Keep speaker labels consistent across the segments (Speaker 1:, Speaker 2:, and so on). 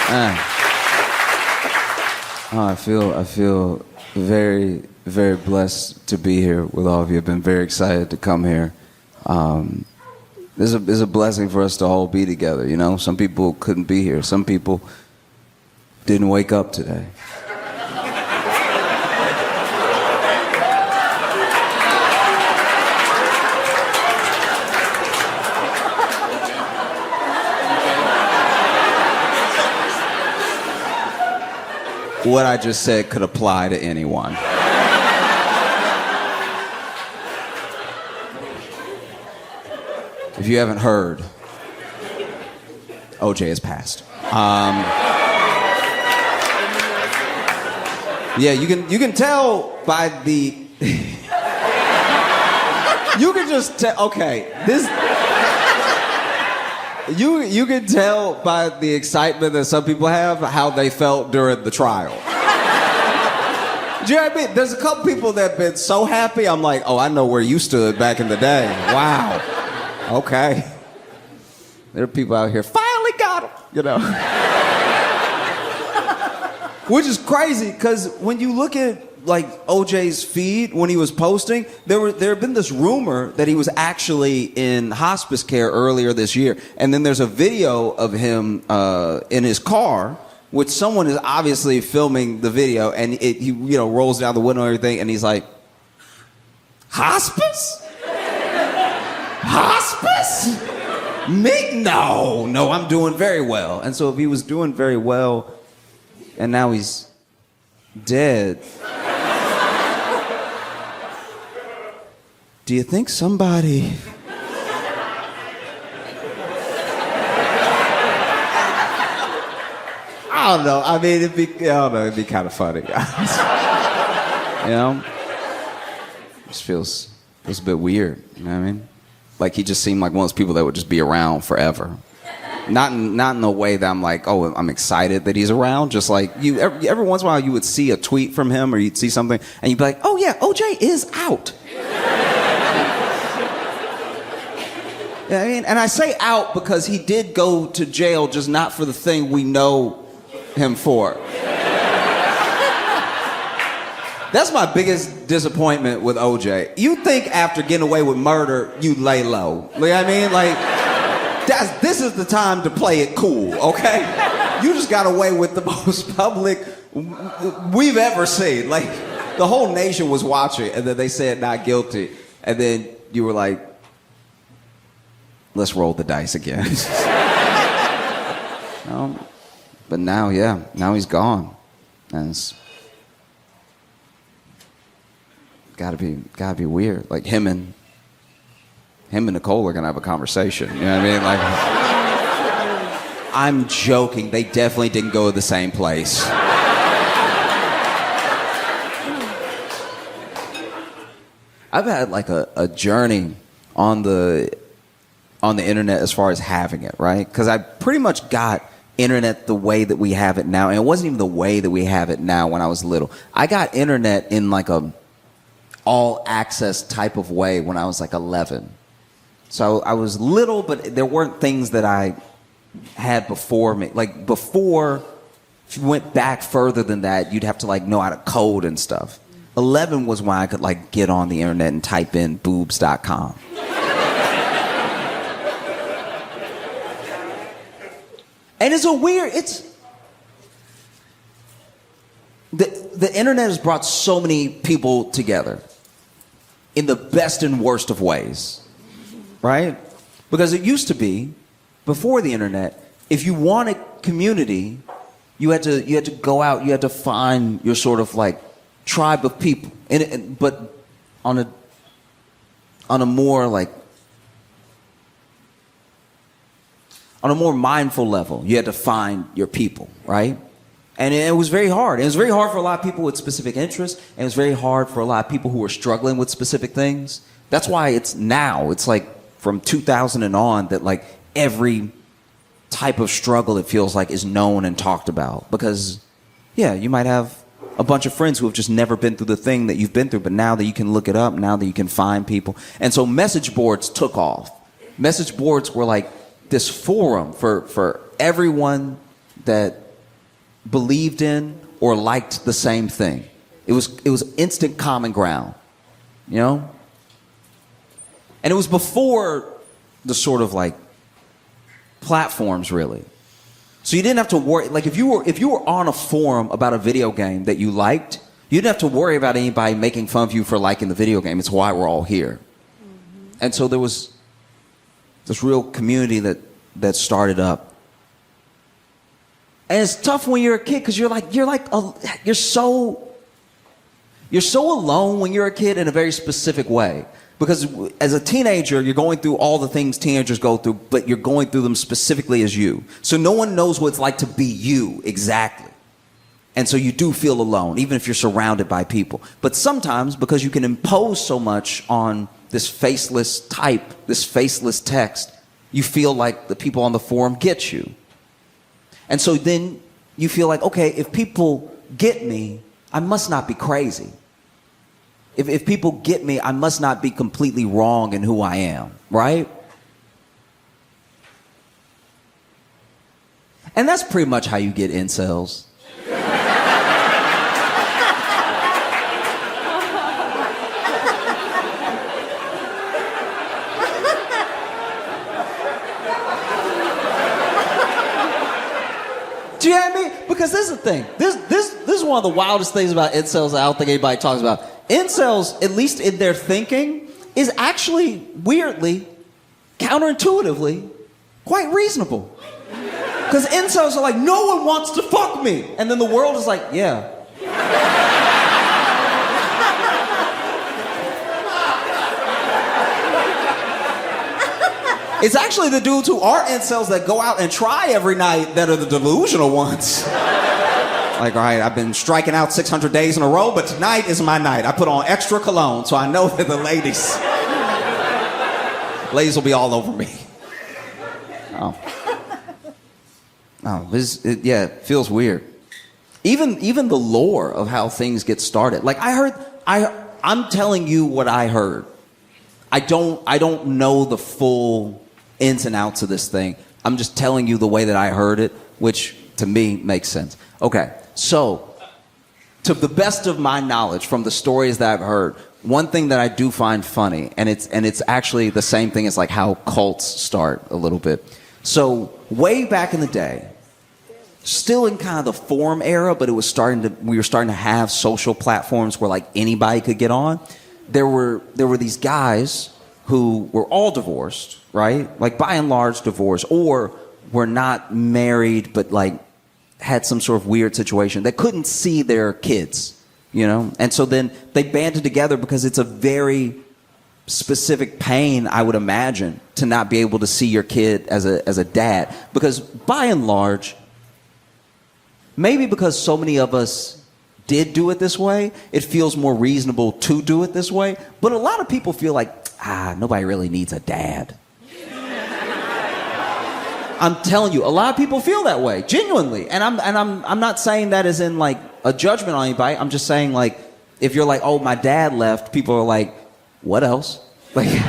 Speaker 1: I feel very, very blessed to be here with all of you. I've been very excited to come here. This is a blessing for us to all be together, you know? Some people couldn't be here. Some people didn't wake up today. What I just said could apply to anyone. If you haven't heard, OJ has passed. Yeah, you can tell by the. You can just tell. Okay, this. You can tell by the excitement that some people have how they felt during the trial. Do you know what I mean? There's a couple people that have been so happy, I'm like, oh, I know where you stood back in the day. Wow. Okay. There are people out here, finally got him, you know. Which is crazy, because when you look at like OJ's feed when he was posting, there had been this rumor that he was actually in hospice care earlier this year, and then there's a video of him in his car, which someone is obviously filming the video, and he rolls down the window and everything, and he's like, hospice? Hospice? Me? No, I'm doing very well. And so if he was doing very well, and now he's dead. Do you think somebody... I don't know. I mean, it'd be kind of funny. You know? It just feels a bit weird, you know what I mean? Like he just seemed like one of those people that would just be around forever. Not in a way that I'm like, oh, I'm excited that he's around. Just like every once in a while you would see a tweet from him or you'd see something and you'd be like, oh yeah, OJ is out. Yeah, I mean, and I say out because he did go to jail, just not for the thing we know him for. That's my biggest disappointment with OJ. You think after getting away with murder, you lay low. You know what I mean? Like, this is the time to play it cool, okay? You just got away with the most public we've ever seen. Like, the whole nation was watching, and then they said not guilty. And then you were like, let's roll the dice again. But now he's gone. And it's gotta be weird. Like him and Nicole are gonna have a conversation. You know what I mean? Like, I'm joking. They definitely didn't go to the same place. I've had like a journey on the internet as far as having it, right? Because I pretty much got internet the way that we have it now, and it wasn't even the way that we have it now when I was little. I got internet in like a all access type of way when I was like 11. So I was little, but there weren't things that I had before me. Like before, if you went back further than that, you'd have to like know how to code and stuff. 11 was when I could like get on the internet and type in boobs.com. And it's the internet has brought so many people together in the best and worst of ways, right? Because it used to be, before the internet, if you wanted community, you had to go out, you had to find your sort of like tribe of people, but on a more mindful level, you had to find your people, right? And it was very hard. It was very hard for a lot of people with specific interests, and it was very hard for a lot of people who were struggling with specific things. That's why it's like from 2000 and on that like every type of struggle, it feels like, is known and talked about. Because, yeah, you might have a bunch of friends who have just never been through the thing that you've been through, but now that you can look it up, now that you can find people. And so message boards took off. Message boards were like this forum for everyone that believed in or liked the same thing. It was instant common ground, you know? And it was before the sort of like platforms, really. So you didn't have to worry, like if you were on a forum about a video game that you liked, you didn't have to worry about anybody making fun of you for liking the video game. It's why we're all here. Mm-hmm. And so there was this real community that started up. And it's tough when you're a kid because you're so alone when you're a kid in a very specific way. Because as a teenager, you're going through all the things teenagers go through, but you're going through them specifically as you. So no one knows what it's like to be you exactly. And so you do feel alone, even if you're surrounded by people. But sometimes, because you can impose so much on this faceless type, this faceless text, you feel like the people on the forum get you. And so then you feel like, okay, if people get me, I must not be crazy. If people get me, I must not be completely wrong in who I am, right? And that's pretty much how you get incels. Do you know what I mean? Because this is the thing. This is one of the wildest things about incels I don't think anybody talks about. Incels, at least in their thinking, is actually weirdly, counterintuitively, quite reasonable. Because incels are like, no one wants to fuck me. And then the world is like, yeah. It's actually the dudes who are incels that go out and try every night that are the delusional ones. Like, all right, I've been striking out 600 days in a row, but tonight is my night. I put on extra cologne, so I know that the ladies will be all over me. Oh, it feels weird. Even the lore of how things get started. Like I'm telling you what I heard. I don't know the full ins and outs of this thing. I'm just telling you the way that I heard it, which to me makes sense. Okay. So, to the best of my knowledge from the stories that I've heard, one thing that I do find funny, and it's actually the same thing as like how cults start a little bit. So, way back in the day, still in kind of the forum era, but we were starting to have social platforms where like anybody could get on. There were these guys who were all divorced, right? Like by and large divorced, or were not married, but like had some sort of weird situation. They couldn't see their kids, you know? And so then they banded together because it's a very specific pain, I would imagine, to not be able to see your kid as a dad. Because by and large, maybe because so many of us did do it this way, it feels more reasonable to do it this way. But a lot of people feel like, nobody really needs a dad. I'm telling you, a lot of people feel that way, genuinely. And I'm not saying that as in like a judgment on anybody. I'm just saying like, if you're like, oh, my dad left, people are like, what else? Like, do you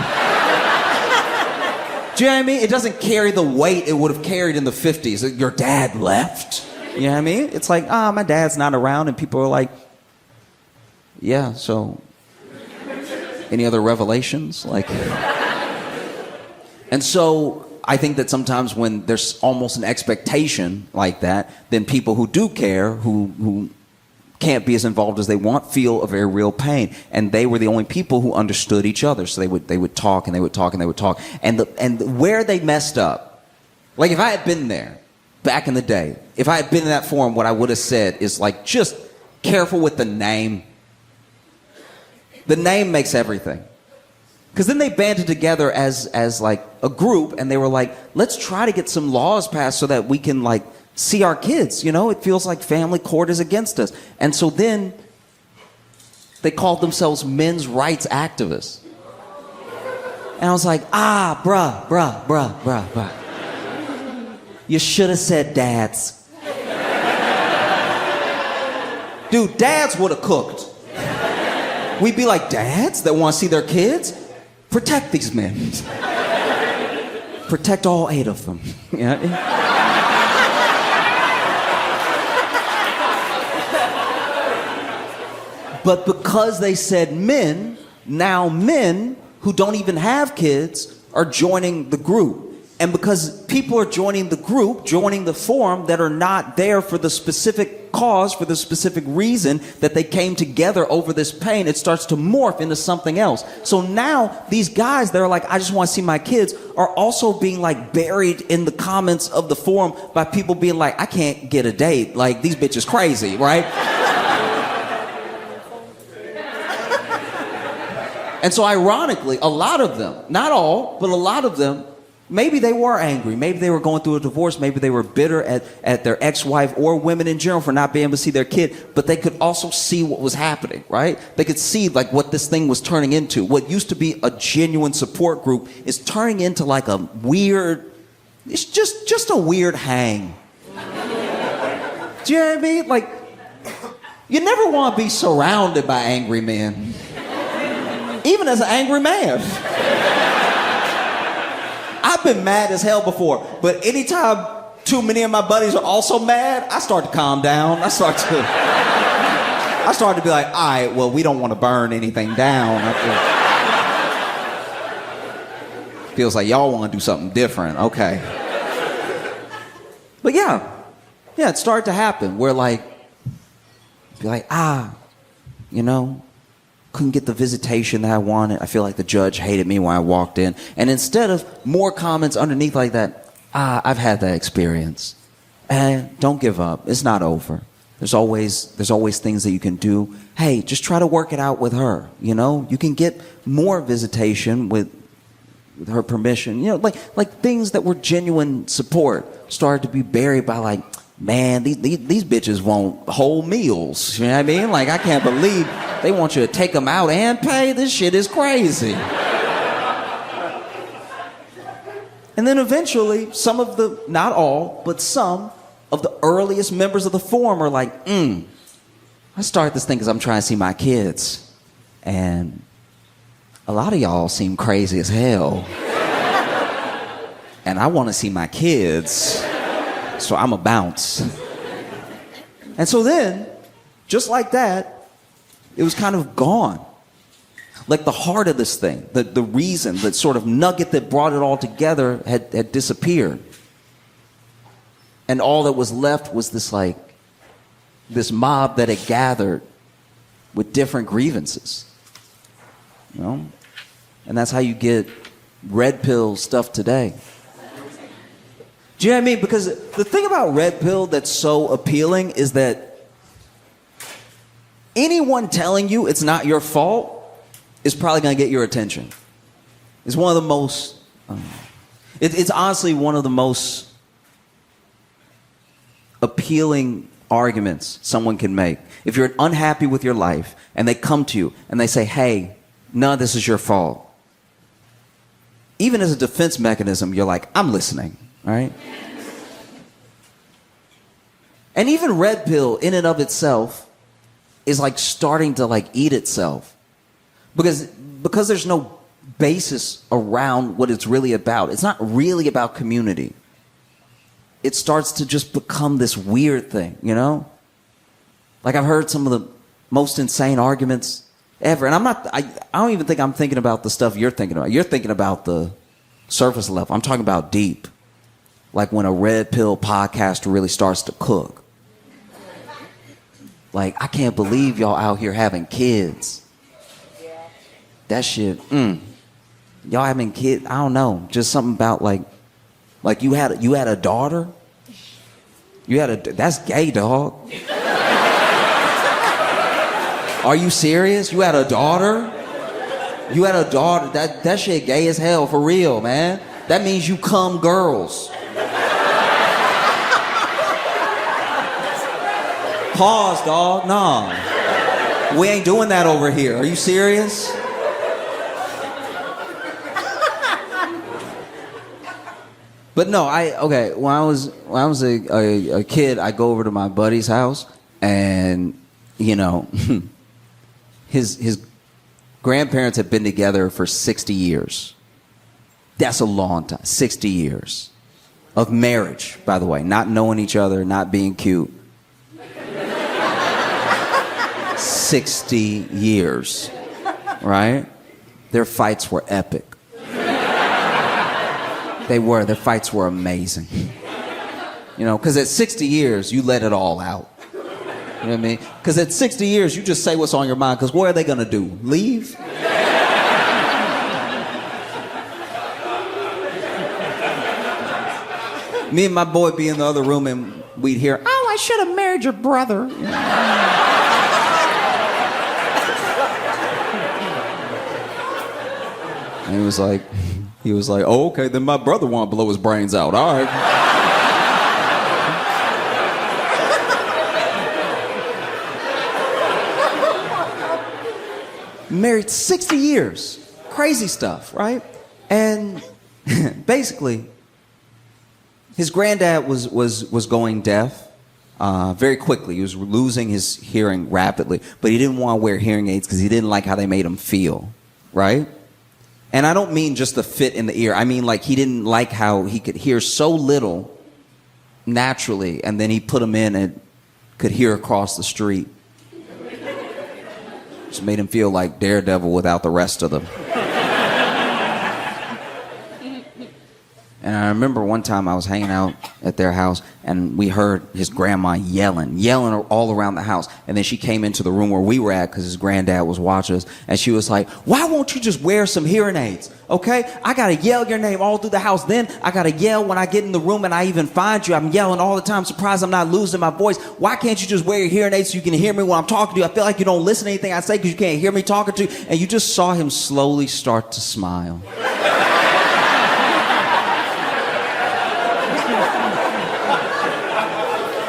Speaker 1: know what I mean? It doesn't carry the weight it would have carried in the 50s. Your dad left? You know what I mean? It's like, my dad's not around, and people are like, yeah, so any other revelations? Like, and so I think that sometimes when there's almost an expectation like that, then people who do care, who can't be as involved as they want, feel a very real pain. And they were the only people who understood each other. So they would talk and they would talk and they would talk. And where they messed up, like if I had been there back in the day, if I had been in that forum, what I would have said is like, just careful with the name. The name makes everything. Because then they banded together as like a group, and they were like, let's try to get some laws passed so that we can like see our kids. You know, it feels like family court is against us. And so then they called themselves men's rights activists. And I was like, bruh. You should have said dads. Dude, dads would have cooked. We'd be like, dads that want to see their kids? Protect these men. Protect all 8 of them. You know? But because they said men, now men who don't even have kids are joining the group. And because people are joining the group, joining the forum that are not there for the specific cause, for the specific reason that they came together over this pain, it starts to morph into something else. So now these guys that are like, I just want to see my kids, are also being like buried in the comments of the forum by people being like, I can't get a date. Like, these bitches crazy, right? And so ironically, a lot of them, not all, but a lot of them, maybe they were angry. Maybe they were going through a divorce. Maybe they were bitter at their ex-wife or women in general for not being able to see their kid. But they could also see what was happening, right? They could see like what this thing was turning into. What used to be a genuine support group is turning into like a weird, it's just a weird hang. Do you know what I mean? Like, you never want to be surrounded by angry men. Even as an angry man. I've been mad as hell before, but anytime too many of my buddies are also mad, I start to calm down. I start to be like, all right, well, we don't want to burn anything down. Feels like y'all want to do something different. Okay. But yeah, it started to happen where like, be like, you know, couldn't get the visitation that I wanted. I feel like the judge hated me when I walked in. And instead of more comments underneath like that, I've had that experience. And don't give up. It's not over. There's always things that you can do. Hey, just try to work it out with her. You know, you can get more visitation with her permission. You know, like things that were genuine support started to be buried by like, man, these bitches want whole meals. You know what I mean? Like, I can't believe they want you to take them out and pay. This shit is crazy. And then eventually, some of the, not all, but some of the earliest members of the forum are like, I started this thing because I'm trying to see my kids. And a lot of y'all seem crazy as hell. And I want to see my kids. So I'm a bounce. And so then, just like that, it was kind of gone. Like the heart of this thing, the reason, the sort of nugget that brought it all together had disappeared. And all that was left was this mob that had gathered with different grievances. You know? And that's how you get red pill stuff today. Do you know what I mean? Because the thing about red pill that's so appealing is that anyone telling you it's not your fault is probably going to get your attention. It's one of the most, it's honestly one of the most appealing arguments someone can make. If you're unhappy with your life and they come to you and they say, hey, none of this is your fault. Even as a defense mechanism, you're like, I'm listening. All right? And even red pill in and of itself is like starting to like eat itself. Because there's no basis around what it's really about. It's not really about community. It starts to just become this weird thing, you know? Like I've heard some of the most insane arguments ever. And I don't even think I'm thinking about the stuff you're thinking about. You're thinking about the surface level. I'm talking about deep. Like when a red pill podcaster really starts to cook. Like, I can't believe y'all out here having kids. That shit, y'all having kids, I don't know. Just something about like you had a daughter? That's gay, dog. Are you serious? You had a daughter? You had a daughter? That shit gay as hell, for real, man. That means you cum girls. Pause, dog. Nah. We ain't doing that over here. Are you serious? But no, when I was a kid, I go over to my buddy's house and, you know, his grandparents had been together for 60 years. That's a long time. 60 years of marriage, by the way, not knowing each other, not being cute. 60 years, right? Their fights were epic. Their fights were amazing. You know, because at 60 years, you let it all out. You know what I mean? Because at 60 years, you just say what's on your mind, because what are they going to do? Leave? Me and my boy be in the other room and we'd hear, "Oh, I should have married your brother." And he was like, "Oh, okay, then my brother wanted to blow his brains out. All right." Married 60 years. Crazy stuff, right? And basically, his granddad was going deaf very quickly. He was losing his hearing rapidly, but he didn't want to wear hearing aids because he didn't like how they made him feel, right? And I don't mean just the fit in the ear. I mean like he didn't like how he could hear so little naturally, and then he put him in and could hear across the street. Just made him feel like Daredevil without the rest of them. And I remember one time I was hanging out at their house and we heard his grandma yelling all around the house. And then she came into the room where we were at because his granddad was watching us. And she was like, "Why won't you just wear some hearing aids? Okay? I got to yell your name all through the house. Then I got to yell when I get in the room and I even find you. I'm yelling all the time. I'm surprised I'm not losing my voice. Why can't you just wear your hearing aids so you can hear me when I'm talking to you? I feel like you don't listen to anything I say because you can't hear me talking to you." And you just saw him slowly start to smile.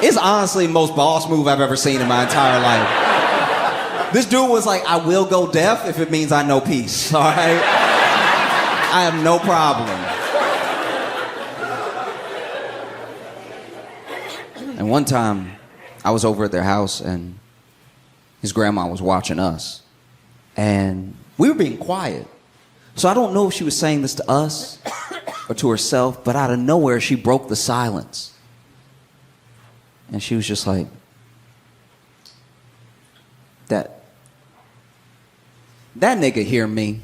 Speaker 1: It's honestly the most boss move I've ever seen in my entire life. This dude was like, "I will go deaf if it means I know peace, all right? I have no problem." And one time, I was over at their house and his grandma was watching us. And we were being quiet. So I don't know if she was saying this to us or to herself, but out of nowhere, she broke the silence. And she was just like, that nigga hear me.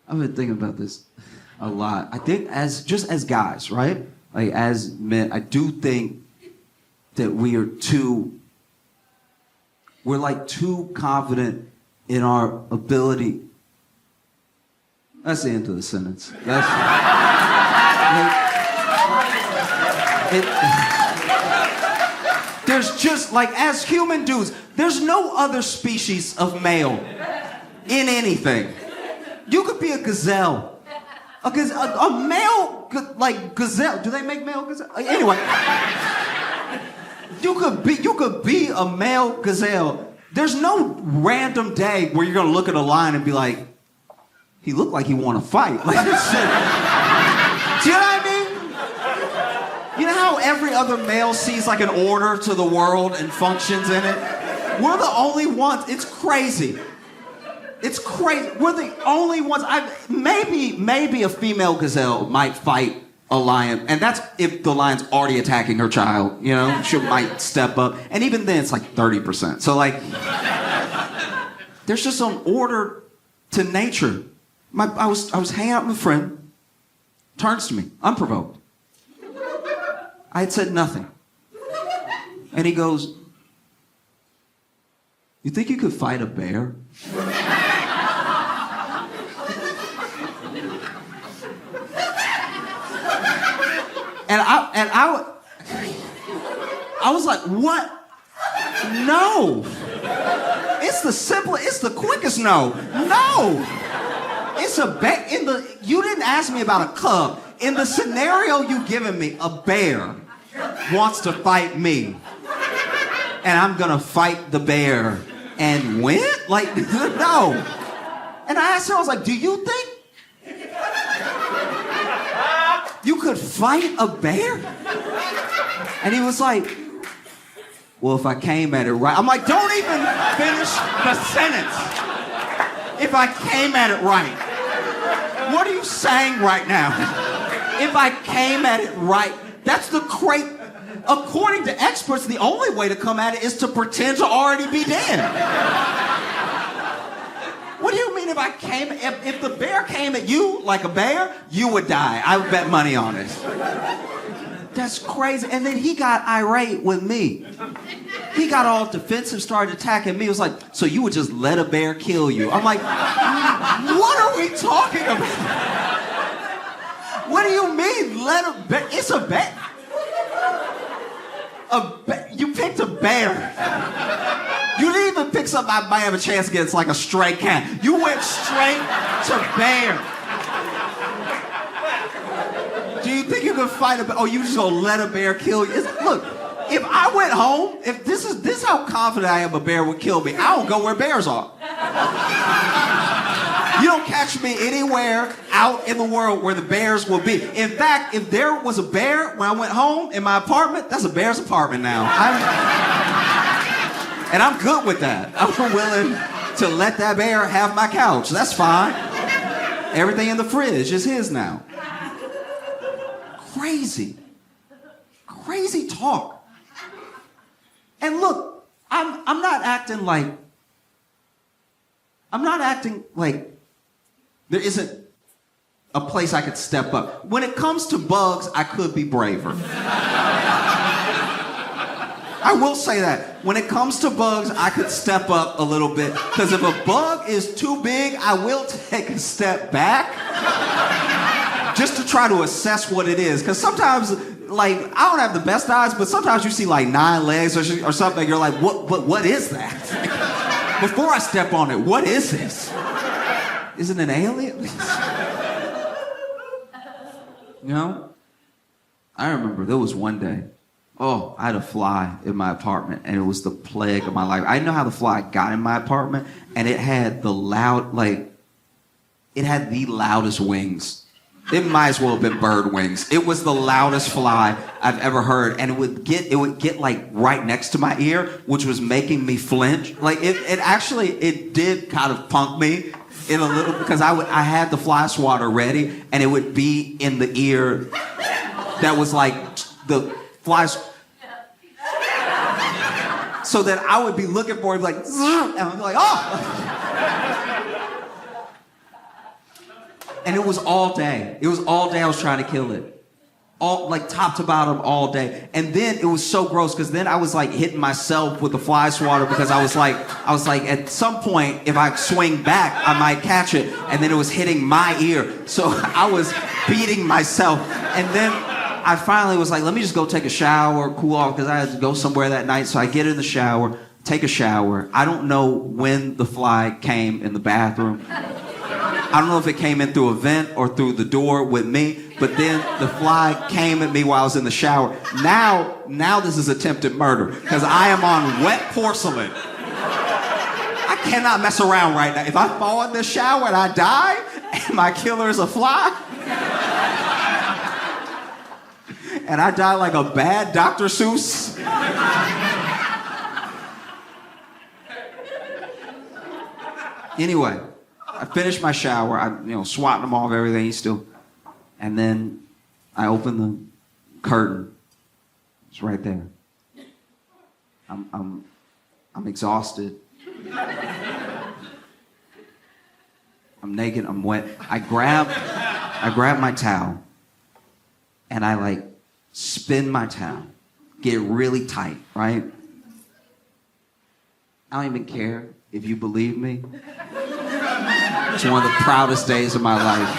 Speaker 1: I've been thinking about this a lot. I think as guys, right? Like as men, I do think that we're like too confident in our ability. That's the end of the sentence. There's just like, as human dudes, there's no other species of male in anything. You could be a gazelle. A male, like, gazelle. Do they make male gazelle? Anyway. You could be a male gazelle. There's no random day where you're going to look at a lion and be like, he looked like he want to fight. Like, this shit. Do you know what I mean? You know how every other male sees like an order to the world and functions in it? We're the only ones. It's crazy. It's crazy. We're the only ones. Maybe a female gazelle might fight a lion, and that's if the lion's already attacking her child. You know, she might step up, and even then, it's like 30%. So like, there's just an order to nature. I was hanging out with a friend. Turns to me, unprovoked. I had said nothing, and he goes, "You think you could fight a bear?" And I was like, "What? No. It's the quickest no. No. It's a bear. You didn't ask me about a cub. In the scenario you given me, a bear wants to fight me. And I'm gonna fight the bear and win? Like, no." And I asked her, I was like, "Do you think
Speaker 2: You could fight a bear? And he was like, well, if I came at it right. I'm like, don't even finish the sentence. If I came at it right. What are you saying right now? If I came at it right. That's the great... According to experts, the only way to come at it is to pretend to already be dead. What do you mean if I came... If the bear came at you like a bear, you would die. I would bet money on it. That's crazy. And then he got irate with me. He got all defensive, started attacking me. He was like, so you would just let a bear kill you? I'm like, what are we talking about? What do you mean, let a bear? It's a bear. You picked a bear. You didn't even pick something I might have a chance against, like a stray cat. You went straight to bear. Do you think you can fight a bear? Oh, you just gonna let a bear kill you? Look, if I went home, if this is how confident I am a bear would kill me, I don't go where bears are. You don't catch me anywhere out in the world where the bears will be. In fact, if there was a bear when I went home in my apartment, that's a bear's apartment now. And I'm good with that. I'm willing to let that bear have my couch. That's fine. Everything in the fridge is his now. Crazy. Crazy talk. And look, I'm not acting like there isn't a place I could step up. When it comes to bugs, I could be braver. I will say that. When it comes to bugs, I could step up a little bit. Because if a bug is too big, I will take a step back. Just to try to assess what it is. Because sometimes, like, I don't have the best eyes, but sometimes you see like 9 legs or something, you're like, what is that? Before I step on it, what is this? Is it an alien? You know? I remember there was one day, I had a fly in my apartment, and it was the plague of my life. I didn't know how the fly got in my apartment, and it had the loudest wings. It might as well have been bird wings. It was the loudest fly I've ever heard, and it would get like right next to my ear, which was making me flinch. Like it did kind of punk me in a little, because I had the fly swatter ready, and it would be in the ear that was like the flies, so that I would be looking for it like, and I'd be like, oh. And it was all day. It was all day I was trying to kill it. All, like, top to bottom all day. And then it was so gross, because then I was like hitting myself with the fly swatter, because I was like, at some point, if I swing back, I might catch it. And then it was hitting my ear. So I was beating myself. And then I finally was like, let me just go take a shower, cool off, because I had to go somewhere that night. So I get in the shower, take a shower. I don't know when the fly came in the bathroom. I don't know if it came in through a vent or through the door with me, but then the fly came at me while I was in the shower. Now this is attempted murder, because I am on wet porcelain. I cannot mess around right now. If I fall in this shower and I die, and my killer is a fly, and I die like a bad Dr. Seuss, anyway, I finished my shower. I, swatting them off, everything still. And then I opened the curtain. It's right there. I'm exhausted. I'm naked. I'm wet. I grab my towel, and I spin my towel, get really tight, right? I don't even care if you believe me. It's one of the proudest days of my life.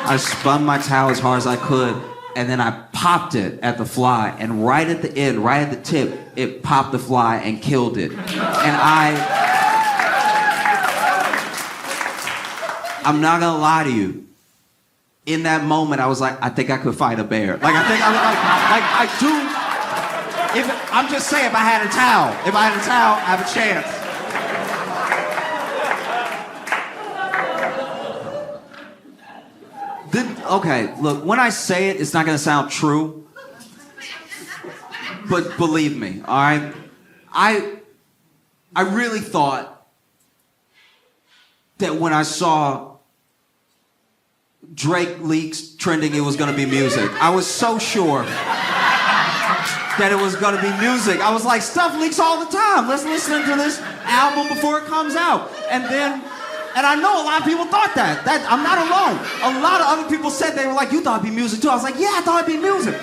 Speaker 2: I spun my towel as hard as I could, and then I popped it at the fly, and right at the end, right at the tip, it popped the fly and killed it. And I'm not gonna lie to you. In that moment, I was like, I think I could fight a bear. I do. I'm just saying, if I had a towel, I have a chance. Okay, look, when I say it, it's not gonna sound true. But believe me, all right? I really thought that when I saw Drake leaks trending, it was gonna be music. I was so sure that it was gonna be music. I was like, stuff leaks all the time. Let's listen to this album before it comes out. And I know a lot of people thought that. I'm not alone. A lot of other people said, they were like, you thought it'd be music too. I was like, yeah, I thought it'd be music.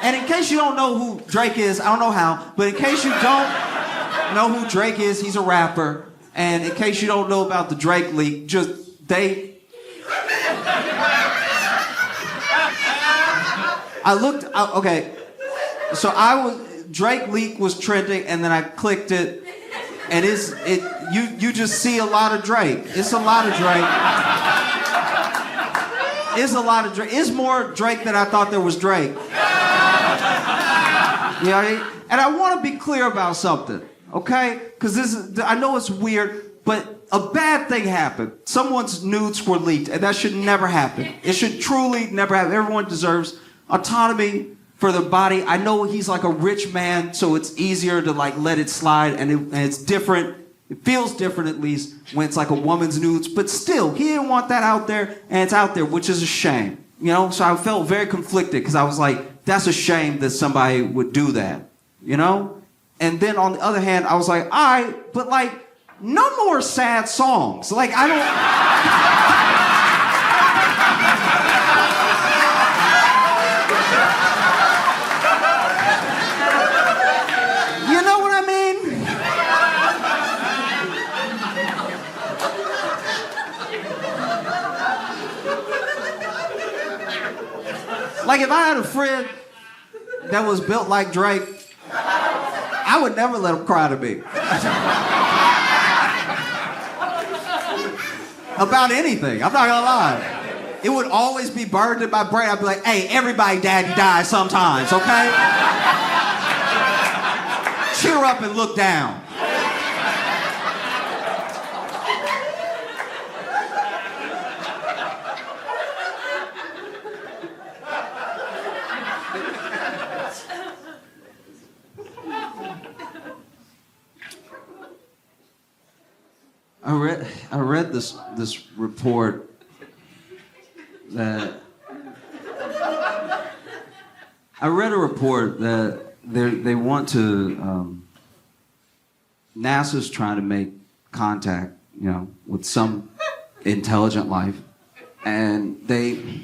Speaker 2: And in case you don't know who Drake is, I don't know how, but in case you don't know who Drake is, he's a rapper. And in case you don't know about the Drake leak, okay. So Drake leak was trending, and then I clicked it, and you just see a lot of Drake. It's a lot of Drake. It's a lot of Drake. It's more Drake than I thought there was Drake. You know what I mean? And I want to be clear about something, okay? Because I know it's weird, but a bad thing happened. Someone's nudes were leaked, and that should never happen. It should truly never happen. Everyone deserves autonomy for their body. I know he's like a rich man, so it's easier to like let it slide, and it's different. It feels different, at least, when it's like a woman's nudes. But still, he didn't want that out there, and it's out there, which is a shame. You know, so I felt very conflicted because I was like, that's a shame that somebody would do that, you know? And then on the other hand, I was like, all right, but like, no more sad songs. Like, I don't... You know what I mean? Like, if I had a friend that was built like Drake, I would never let him cry to me. About anything. I'm not gonna lie. It would always be burned in my brain. I'd be like, hey, everybody daddy dies sometimes, okay? Cheer up and look down. I read this report that they want to NASA's trying to make contact, you know, with some intelligent life, and we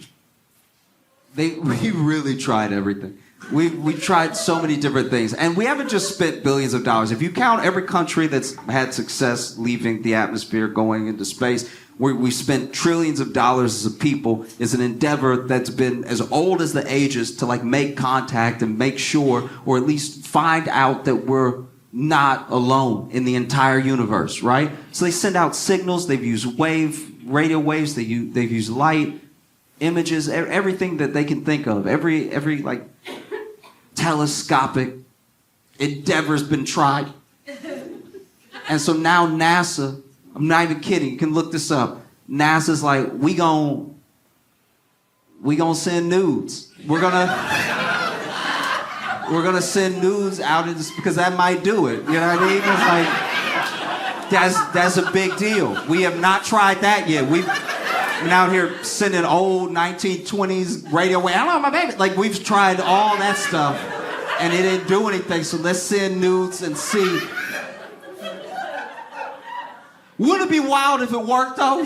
Speaker 2: really tried everything. We tried so many different things, and we haven't just spent billions of dollars. If you count every country that's had success leaving the atmosphere, going into space, we spent trillions of dollars as a people. It's an endeavor that's been as old as the ages to like make contact and make sure, or at least find out that we're not alone in the entire universe, right? So they send out signals. They've used radio waves. They've used light, images, everything that they can think of. Every like telescopic endeavor's been tried. And so now NASA, I'm not even kidding, you can look this up. NASA's like, we gonna send nudes. We're gonna send nudes out in this, because that might do it. You know what I mean? It's like, that's a big deal. We have not tried that yet. We've been out here sending old 1920s radio wave. I don't know, my baby. Like, we've tried all that stuff, and it didn't do anything. So let's send nudes and see. Wouldn't it be wild if it worked, though?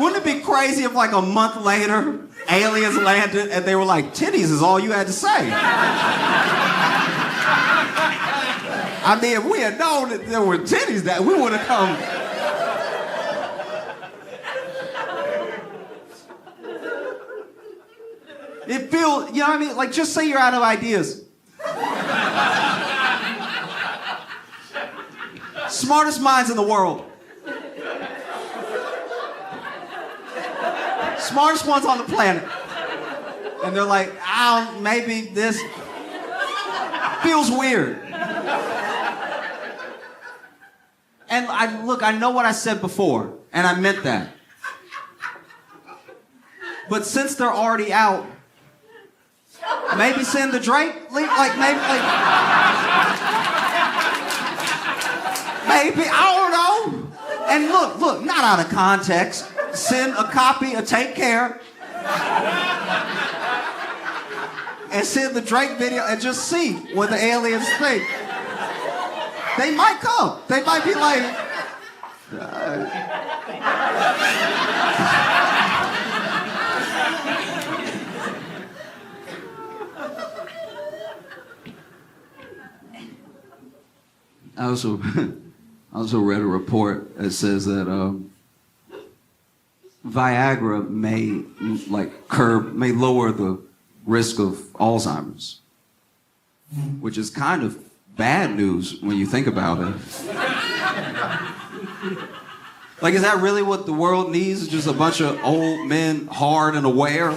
Speaker 2: Wouldn't it be crazy if, like, a month later, aliens landed and they were like, titties is all you had to say? I mean, if we had known that there were titties, that we would have come. It feels, you know what I mean? Like, just say you're out of ideas. Smartest minds in the world. Smartest ones on the planet. And they're like, maybe this feels weird. And I know what I said before, and I meant that. But since they're already out, maybe send the Drake link, maybe, I don't know. And look, not out of context. Send a copy of Take Care. And send the Drake video and just see what the aliens think. They might come. They might be like, I also read a report that says that Viagra may lower the risk of Alzheimer's, which is kind of bad news when you think about it. Like, is that really what the world needs? Just a bunch of old men, hard and aware?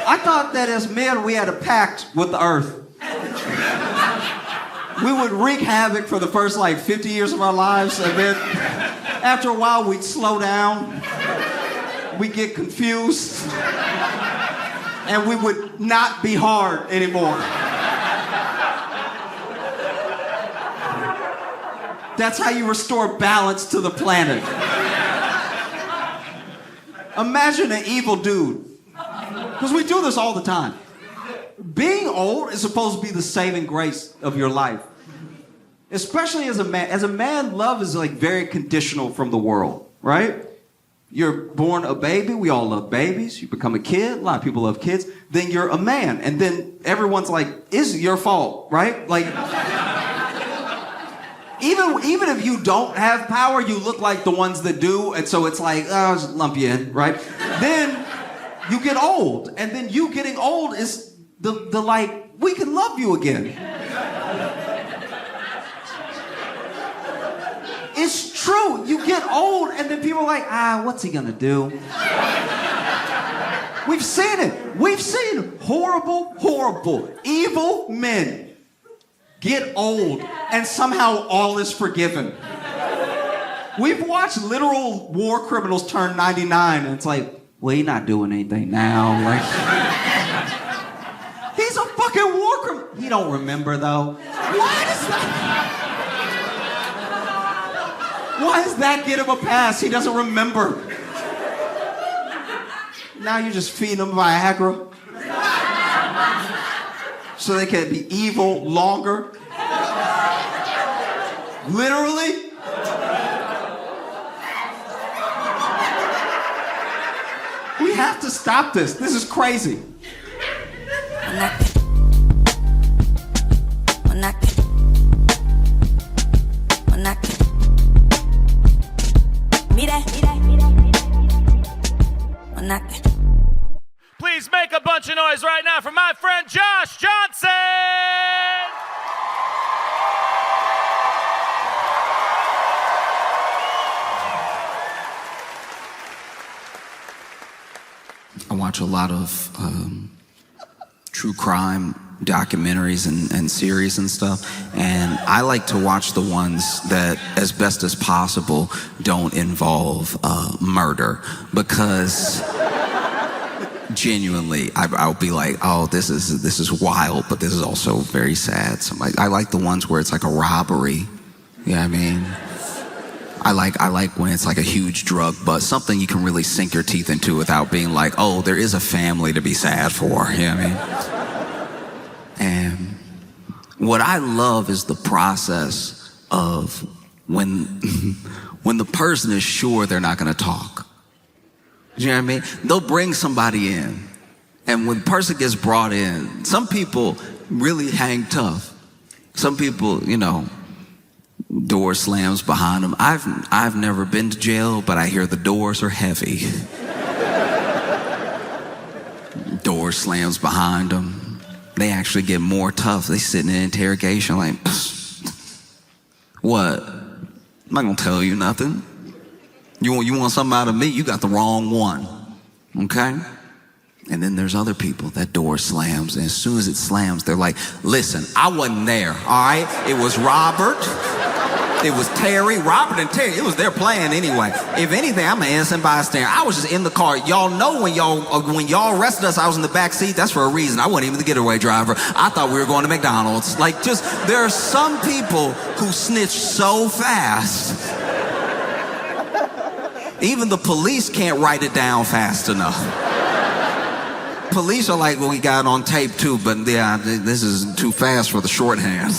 Speaker 2: I thought that as men, we had a pact with the earth. We would wreak havoc for the first 50 years of our lives, and then after a while, we'd slow down, we'd get confused, and we would not be hard anymore. That's how you restore balance to the planet. Imagine an evil dude. Because we do this all the time. Being old is supposed to be the saving grace of your life. Especially as a man. As a man, love is very conditional from the world, right? You're born a baby. We all love babies. You become a kid. A lot of people love kids. Then you're a man. And then everyone's like, it's your fault, right? Even if you don't have power, you look like the ones that do. And so it's like, oh, I'll just lump you in, right? Then you get old, and then you getting old is the we can love you again. It's true. You get old, and then people are like, what's he gonna do? We've seen it. We've seen horrible, evil men get old, and somehow all is forgiven. We've watched literal war criminals turn 99, and it's like, well, he's not doing anything now. He's a fucking war criminal. He don't remember, though. Why does that get him a pass? He doesn't remember. Now you just feed him Viagra so they can be evil longer. Literally. We have to stop this. This is crazy.
Speaker 3: Please make a bunch of noise right now for my friend Josh Johnson!
Speaker 1: I watch a lot of true crime documentaries and series and stuff, and I like to watch the ones that, as best as possible, don't involve murder, because genuinely, I'll be like, oh, this is wild, but this is also very sad. So I like the ones where it's like a robbery. You know what I mean? I like when it's like a huge drug bust, something you can really sink your teeth into without being like, oh, there is a family to be sad for. You know what I mean? And what I love is the process of when the person is sure they're not going to talk. You know what I mean? They'll bring somebody in, and when the person gets brought in, some people really hang tough. Some people, door slams behind them. I've never been to jail, but I hear the doors are heavy. Door slams behind them. They actually get more tough. They sit in an interrogation like, what? I'm not gonna tell you nothing.
Speaker 2: You want something out of me? You got the wrong one. Okay? And then there's other people. That door slams, and as soon as it slams, they're like, listen, I wasn't there, all right? It was Robert. It was Terry. Robert and Terry, it was their plan anyway. If anything, I'm an innocent bystander. I was just in the car. Y'all know when y'all arrested us, I was in the back seat. That's for a reason. I wasn't even the getaway driver. I thought we were going to McDonald's. Like, just, there are some people who snitch so fast. Even the police can't write it down fast enough. Police are like, well, we got it on tape too, but yeah, this is too fast for the shorthand.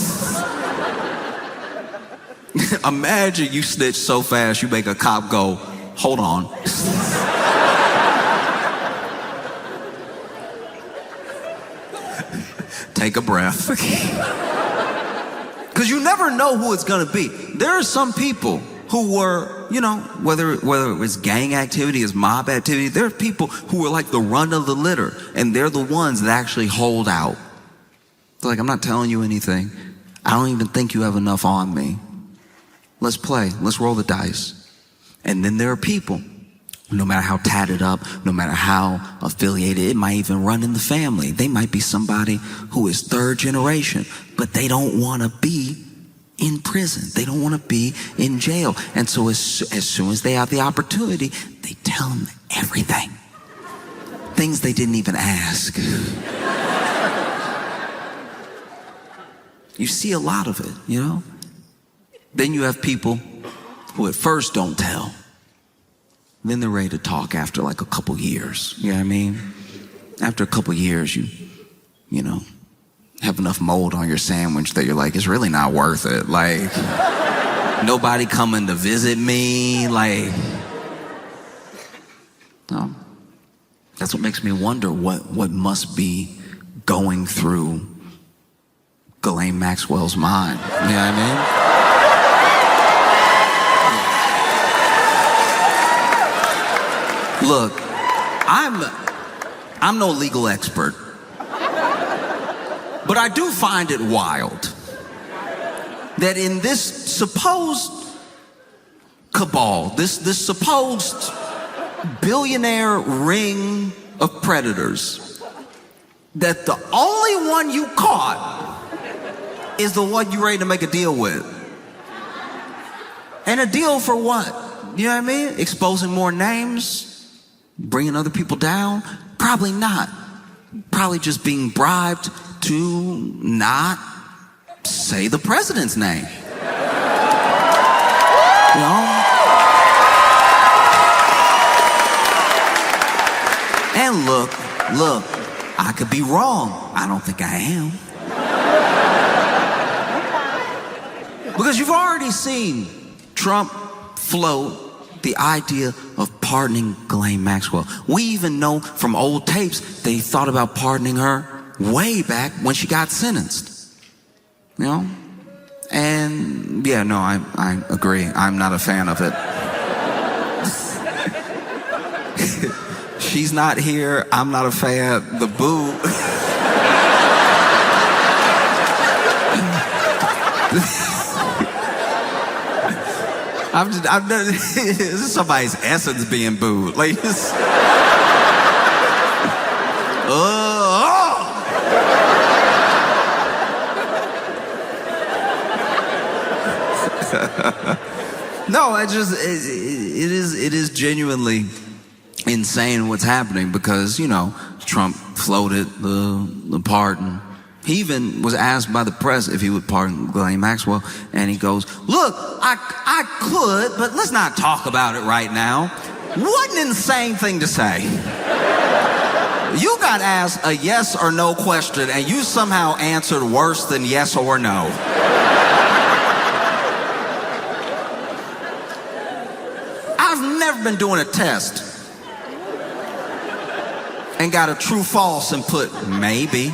Speaker 2: Imagine you snitch so fast you make a cop go, hold on. Take a breath. Because you never know who it's gonna be. There are some people who were, you know, whether it was gang activity, it's mob activity, there are people who are like the run of the litter, and they're the ones that actually hold out. They're like, I'm not telling you anything. I don't even think you have enough on me. Let's play. Let's roll the dice. And then there are people, no matter how tatted up, no matter how affiliated, it might even run in the family. They might be somebody who is third generation, but they don't want to be in prison. They don't want to be in jail. And so as soon as they have the opportunity, they tell them everything. Things they didn't even ask. You see a lot of it, you know? Then you have people who at first don't tell. Then they're ready to talk after like a couple years. You know what I mean? After a couple years, you know, have enough mold on your sandwich that you're like, it's really not worth it. Like, nobody coming to visit me. Like, no. That's what makes me wonder what must be going through Ghislaine Maxwell's mind. You know what I mean? Look, I'm no legal expert, but I do find it wild that in this supposed cabal, this supposed billionaire ring of predators, that the only one you caught is the one you're ready to make a deal with. And a deal for what? You know what I mean? Exposing more names? Bringing other people down? Probably not. Probably just being bribed to not say the president's name. You know? And look, I could be wrong. I don't think I am. Because you've already seen Trump float the idea of pardoning Ghislaine Maxwell. We even know from old tapes they thought about pardoning her way back when she got sentenced. You know? And yeah, no, I agree. I'm not a fan of it. She's not here. I'm not a fan. The boo. I've done, this is somebody's essence being booed. Like, no, it is genuinely insane what's happening because, you know, Trump floated the pardon. He even was asked by the press if he would pardon Ghislaine Maxwell, and he goes, look, I could, but let's not talk about it right now. What an insane thing to say. You got asked a yes or no question, and you somehow answered worse than yes or no. I've never been doing a test and got a true false and put maybe.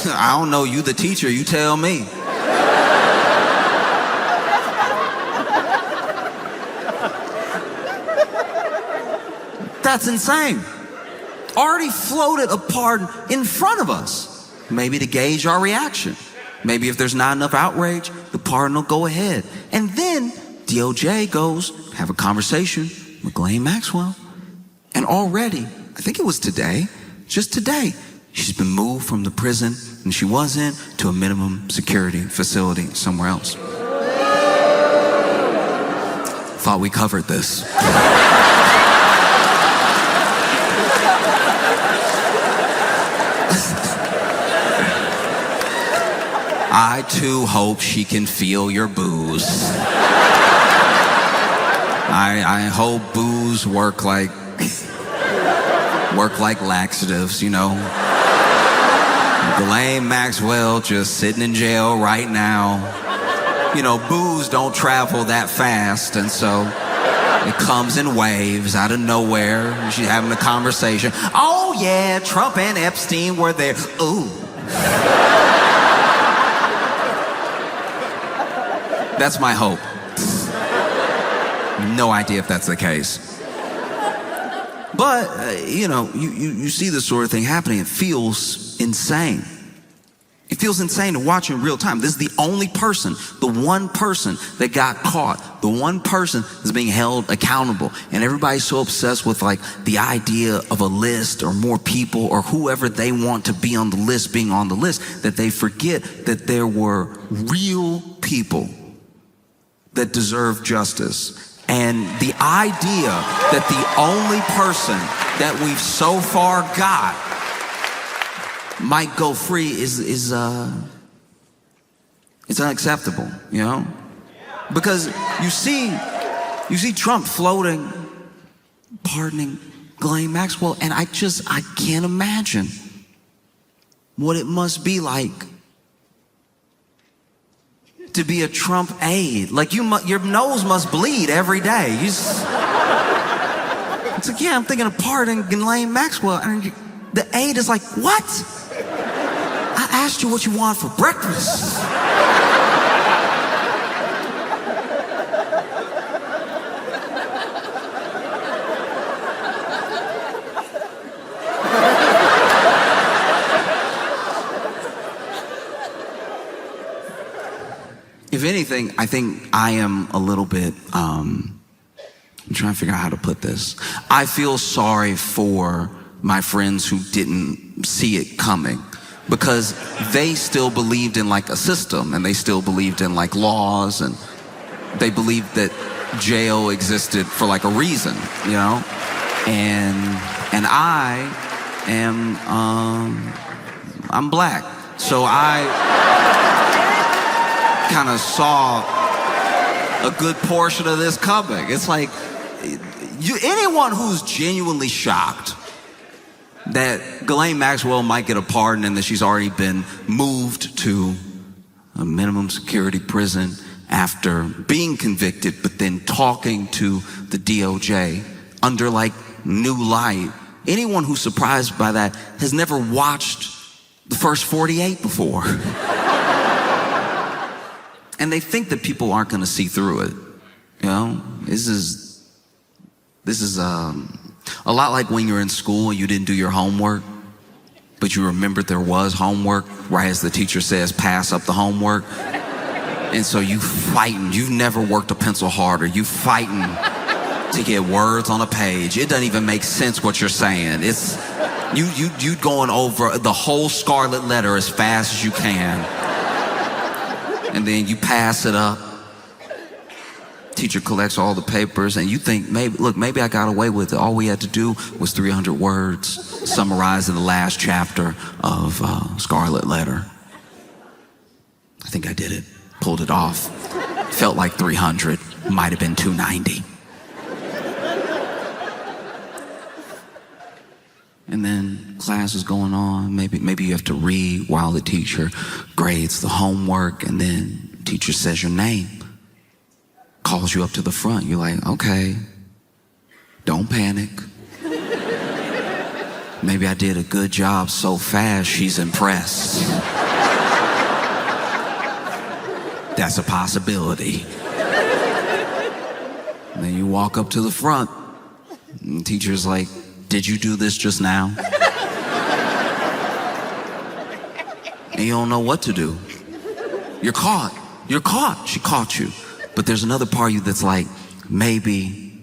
Speaker 2: I don't know, you the teacher, you tell me. That's insane. Already floated a pardon in front of us, maybe to gauge our reaction. Maybe if there's not enough outrage, the pardon will go ahead. And then DOJ goes, have a conversation with Ghislaine Maxwell. And already, I think it was today, just today, she's been moved from the prison and she was in to a minimum security facility somewhere else. Thought we covered this. I too hope she can feel your booze. I hope booze work like laxatives, you know. Ghislaine Maxwell just sitting in jail right now. You know, booze don't travel that fast, and so it comes in waves out of nowhere. She's having a conversation. Oh yeah, Trump and Epstein were there. Ooh. That's my hope. No idea if that's the case. But, you know, you see this sort of thing happening. It feels insane. It feels insane to watch in real time. This is the only person, the one person that got caught, the one person that's being held accountable. And everybody's so obsessed with like the idea of a list or more people or whoever they want to be on the list being on the list that they forget that there were real people that deserve justice. And the idea that the only person that we've so far got might go free is unacceptable, you know? Because you see Trump floating, pardoning Ghislaine Maxwell, and I can't imagine what it must be like to be a Trump aide. Like your nose must bleed every day. It's like, yeah, I'm thinking of pardoning Ghislaine Maxwell, and the aide is like, what? I asked you what you want for breakfast. If anything, I think I am a little bit, I'm trying to figure out how to put this. I feel sorry for my friends who didn't see it coming because they still believed in like a system and they still believed in like laws and they believed that jail existed for like a reason, you know? And I am, I'm black. So I kind of saw a good portion of this coming. It's like, anyone who's genuinely shocked that Ghislaine Maxwell might get a pardon and that she's already been moved to a minimum security prison after being convicted, but then talking to the DOJ under like new light. Anyone who's surprised by that has never watched the first 48 before. And they think that people aren't going to see through it. You know, this is a lot like when you're in school and you didn't do your homework, but you remembered there was homework right as the teacher says, pass up the homework. And so you fighting. You've never worked a pencil harder. You fighting to get words on a page. It doesn't even make sense what you're saying. It's you going over the whole scarlet letter as fast as you can. And then you pass it up. Teacher collects all the papers and you think, maybe I got away with it. All we had to do was 300 words summarized in the last chapter of Scarlet Letter. I think I did it. Pulled it off. Felt like 300. Might have been 290. And then class is going on. Maybe you have to read while the teacher grades the homework, and then teacher says your name, calls you up to the front. You're like, okay, don't panic. Maybe I did a good job so fast she's impressed. That's a possibility. And then you walk up to the front, and the teacher's like, did you do this just now? And you don't know what to do. You're caught. You're caught. She caught you. But there's another part of you that's like, maybe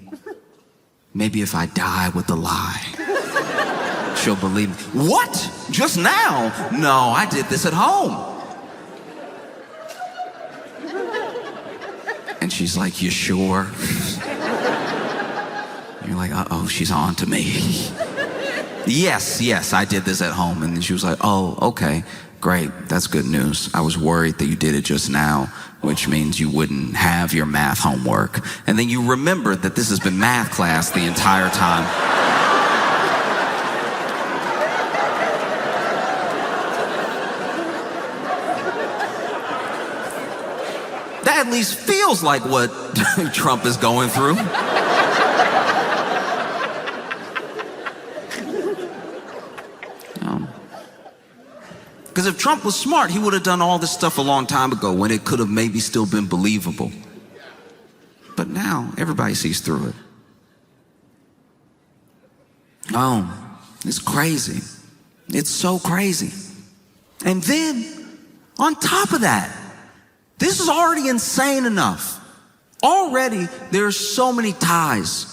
Speaker 2: if I die with the lie, she'll believe me. What? Just now? No, I did this at home. And she's like, you sure? You're like, uh-oh, she's on to me. Yes, I did this at home. And then she was like, oh, okay, great. That's good news. I was worried that you did it just now, which means you wouldn't have your math homework. And then you remembered that this has been math class the entire time. That at least feels like what Trump is going through. Because if Trump was smart, he would have done all this stuff a long time ago when it could have maybe still been believable. But now, everybody sees through it. Oh, it's crazy. It's so crazy. And then, on top of that, this is already insane enough. Already, there's so many ties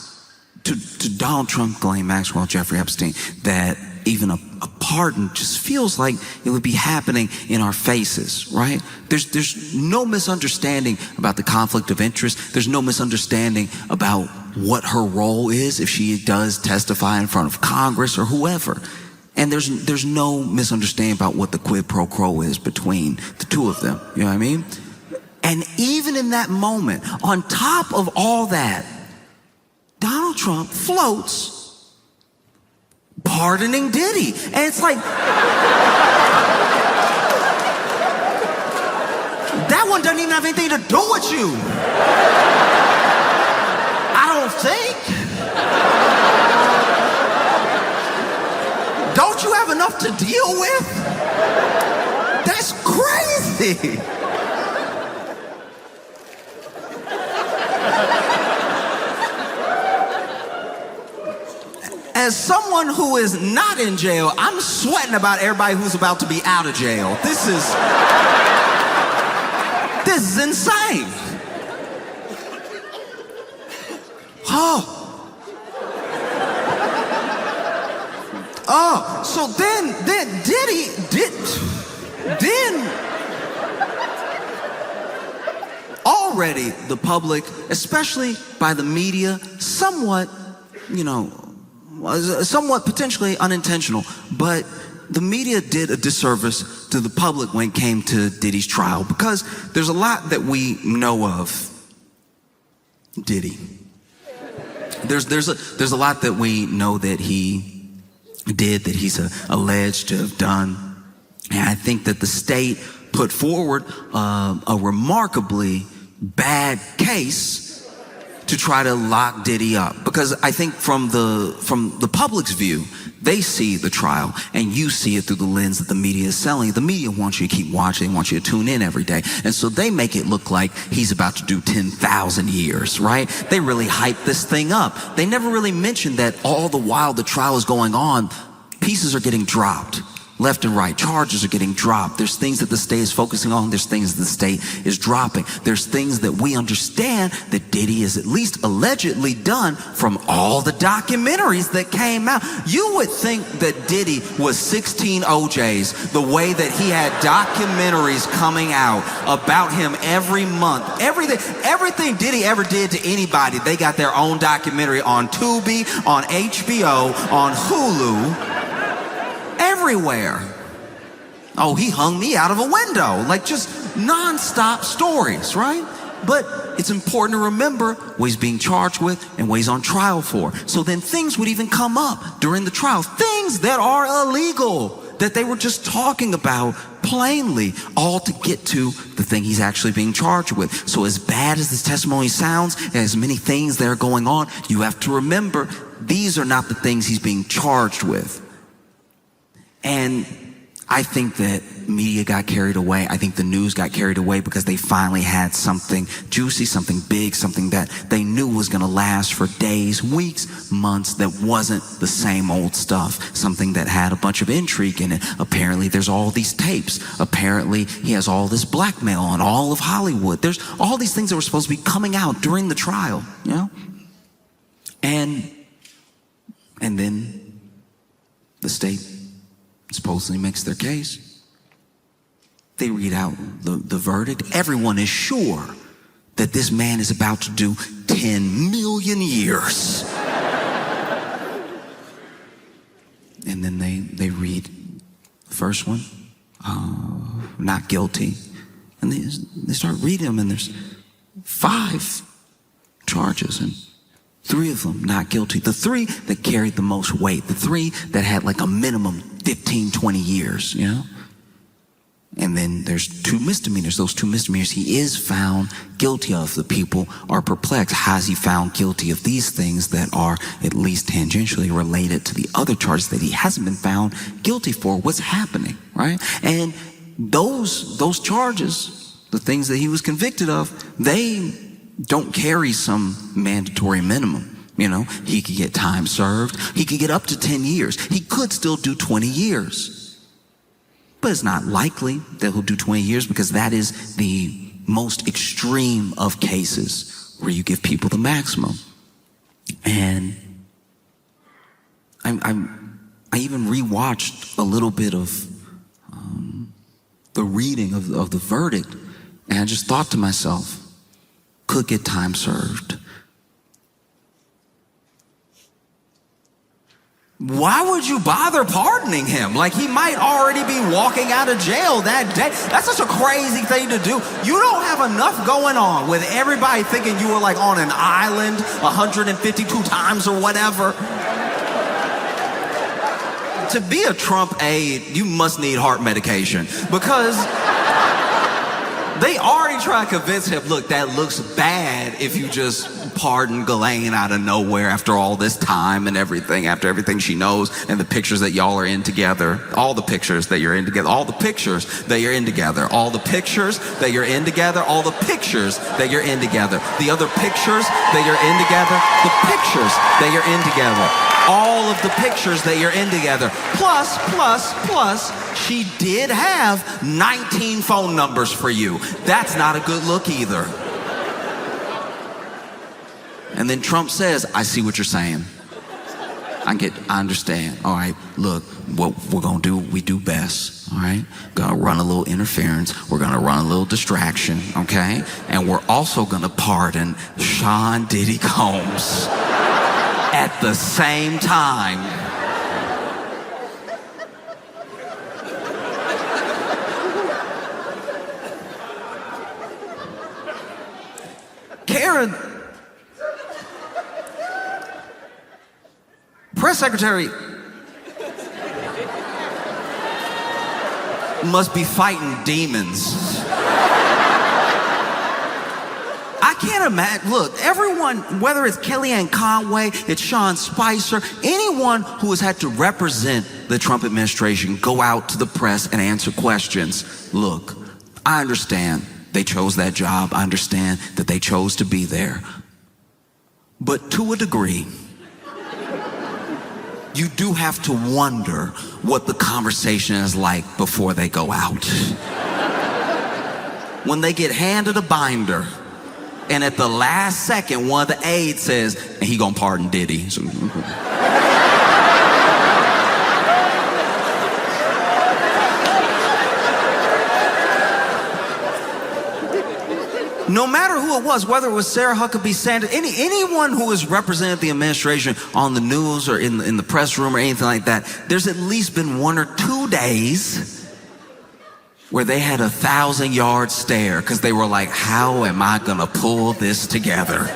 Speaker 2: to Donald Trump, Ghislaine Maxwell, Jeffrey Epstein, that even a pardon just feels like it would be happening in our faces, right? There's no misunderstanding about the conflict of interest. There's no misunderstanding about what her role is if she does testify in front of Congress or whoever. And there's no misunderstanding about what the quid pro quo is between the two of them. You know what I mean? And even in that moment, on top of all that, Donald Trump floats pardoning Diddy. And it's like, that one doesn't even have anything to do with you. I don't think. Don't you have enough to deal with? That's crazy. As someone who is not in jail, I'm sweating about everybody who's about to be out of jail. This is insane. So then already the public, especially by the media, somewhat potentially unintentional, but the media did a disservice to the public when it came to Diddy's trial, because there's a lot that we know of Diddy. There's a lot that we know that he did, that he's alleged to have done. And I think that the state put forward a remarkably bad case to try to lock Diddy up, because I think from the public's view, they see the trial and you see it through the lens that the media is selling. The media wants you to keep watching, they want you to tune in every day, and so they make it look like he's about to do 10,000 years, right? They really hype this thing up. They never really mention that all the while the trial is going on, pieces are getting dropped. Left and right, charges are getting dropped. There's things that the state is focusing on. There's things that the state is dropping. There's things that we understand that Diddy is at least allegedly done from all the documentaries that came out. You would think that Diddy was 16 OJs, the way that he had documentaries coming out about him every month. Everything Diddy ever did to anybody, they got their own documentary on Tubi, on HBO, on Hulu. Everywhere. Oh, he hung me out of a window. Like, just nonstop stories, right? But it's important to remember what he's being charged with and what he's on trial for. So then things would even come up during the trial, things that are illegal, that they were just talking about plainly, all to get to the thing he's actually being charged with. So as bad as this testimony sounds, and as many things that are going on, you have to remember these are not the things he's being charged with. And
Speaker 1: I think that media got carried away. I think the news got carried away because they finally had something juicy, something big, something that they knew was going to last for days, weeks, months, that wasn't the same old stuff. Something that had a bunch of intrigue in it. Apparently there's all these tapes. Apparently he has all this blackmail on all of Hollywood. There's all these things that were supposed to be coming out during the trial, you know? And then the state supposedly makes their case. They read out the verdict. Everyone is sure that this man is about to do 10 million years. And then they read the first one, not guilty. And they start reading them, and there's 5 charges, and 3 of them not guilty. The 3 that carried the most weight, the 3 that had like a minimum 15, 20 years, you know? And then there's 2 misdemeanors. Those 2 misdemeanors he is found guilty of. The people are perplexed. How is he found guilty of these things that are at least tangentially related to the other charges that he hasn't been found guilty for? What's happening, right? And those charges, the things that he was convicted of, they don't carry some mandatory minimum. You know, he could get time served. He could get up to 10 years. He could still do 20 years. But it's not likely that he'll do 20 years because that is the most extreme of cases where you give people the maximum. And I even rewatched a little bit of the reading of the verdict, and I just thought to myself, could get time served. Why would you bother pardoning him? Like, he might already be walking out of jail that day. That's such a crazy thing to do. You don't have enough going on with everybody thinking you were like on an island 152 times or whatever. To be a Trump aide, you must need heart medication, because they already try to convince him, look, that looks bad if you just pardon Ghislaine out of nowhere after all this time and everything, after everything she knows and the pictures that y'all are in together, all the pictures that you're in together, all the pictures that you're in together, all the pictures that you're in together, all the pictures that you're in together, the other pictures that you're in together, the pictures that you're in together, all of the pictures that you're in together, plus, she did have 19 phone numbers for you. That's not a good look either. And then Trump says, I see what you're saying. I understand. All right, look, what we're gonna do, we do best. All right, gonna run a little interference. We're gonna run a little distraction, okay? And we're also gonna pardon Sean Diddy Combs at the same time. Karen, press secretary, must be fighting demons. I can't imagine. Look, everyone, whether it's Kellyanne Conway, it's Sean Spicer, anyone who has had to represent the Trump administration, go out to the press and answer questions. Look, I understand they chose that job. I understand that they chose to be there. But to a degree, you do have to wonder what the conversation is like before they go out. When they get handed a binder, and at the last second, one of the aides says, and he gonna pardon Diddy. So, no matter who it was, whether it was Sarah Huckabee Sanders, anyone who has represented the administration on the news or in the press room or anything like that, there's at least been 1 or 2 days where they had a 1,000-yard stare because they were like, how am I gonna pull this together?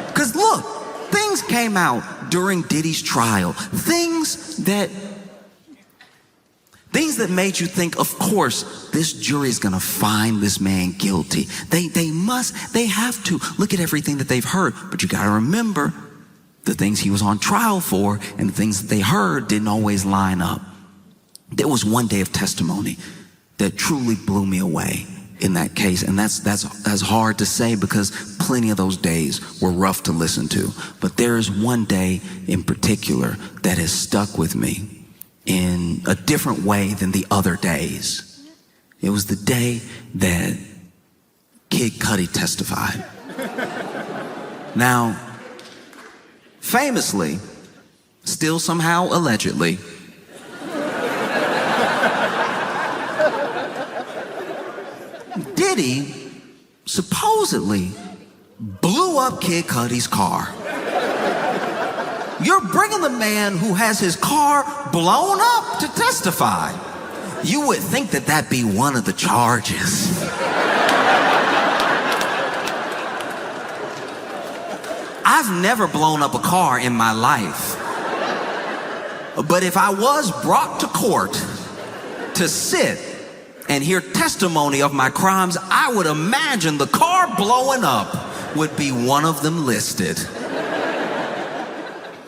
Speaker 1: Because look, things came out during Diddy's trial, things that made you think, of course, this jury is gonna find this man guilty. They have to look at everything that they've heard, but you gotta remember the things he was on trial for and the things that they heard didn't always line up.
Speaker 4: there was one day of testimony that truly blew me away in that case. And that's hard to say because plenty of those days were rough to listen to. But there is one day in particular that has stuck with me in a different way than the other days. It was the day that Kid Cudi testified. Now, famously, still somehow allegedly, Diddy supposedly blew up Kid Cudi's car. You're bringing the man who has his car blown up to testify. You would think that that'd be one of the charges. I've never blown up a car in my life. But if I was brought to court to sit and hear testimony of my crimes, I would imagine the car blowing up would be one of them listed.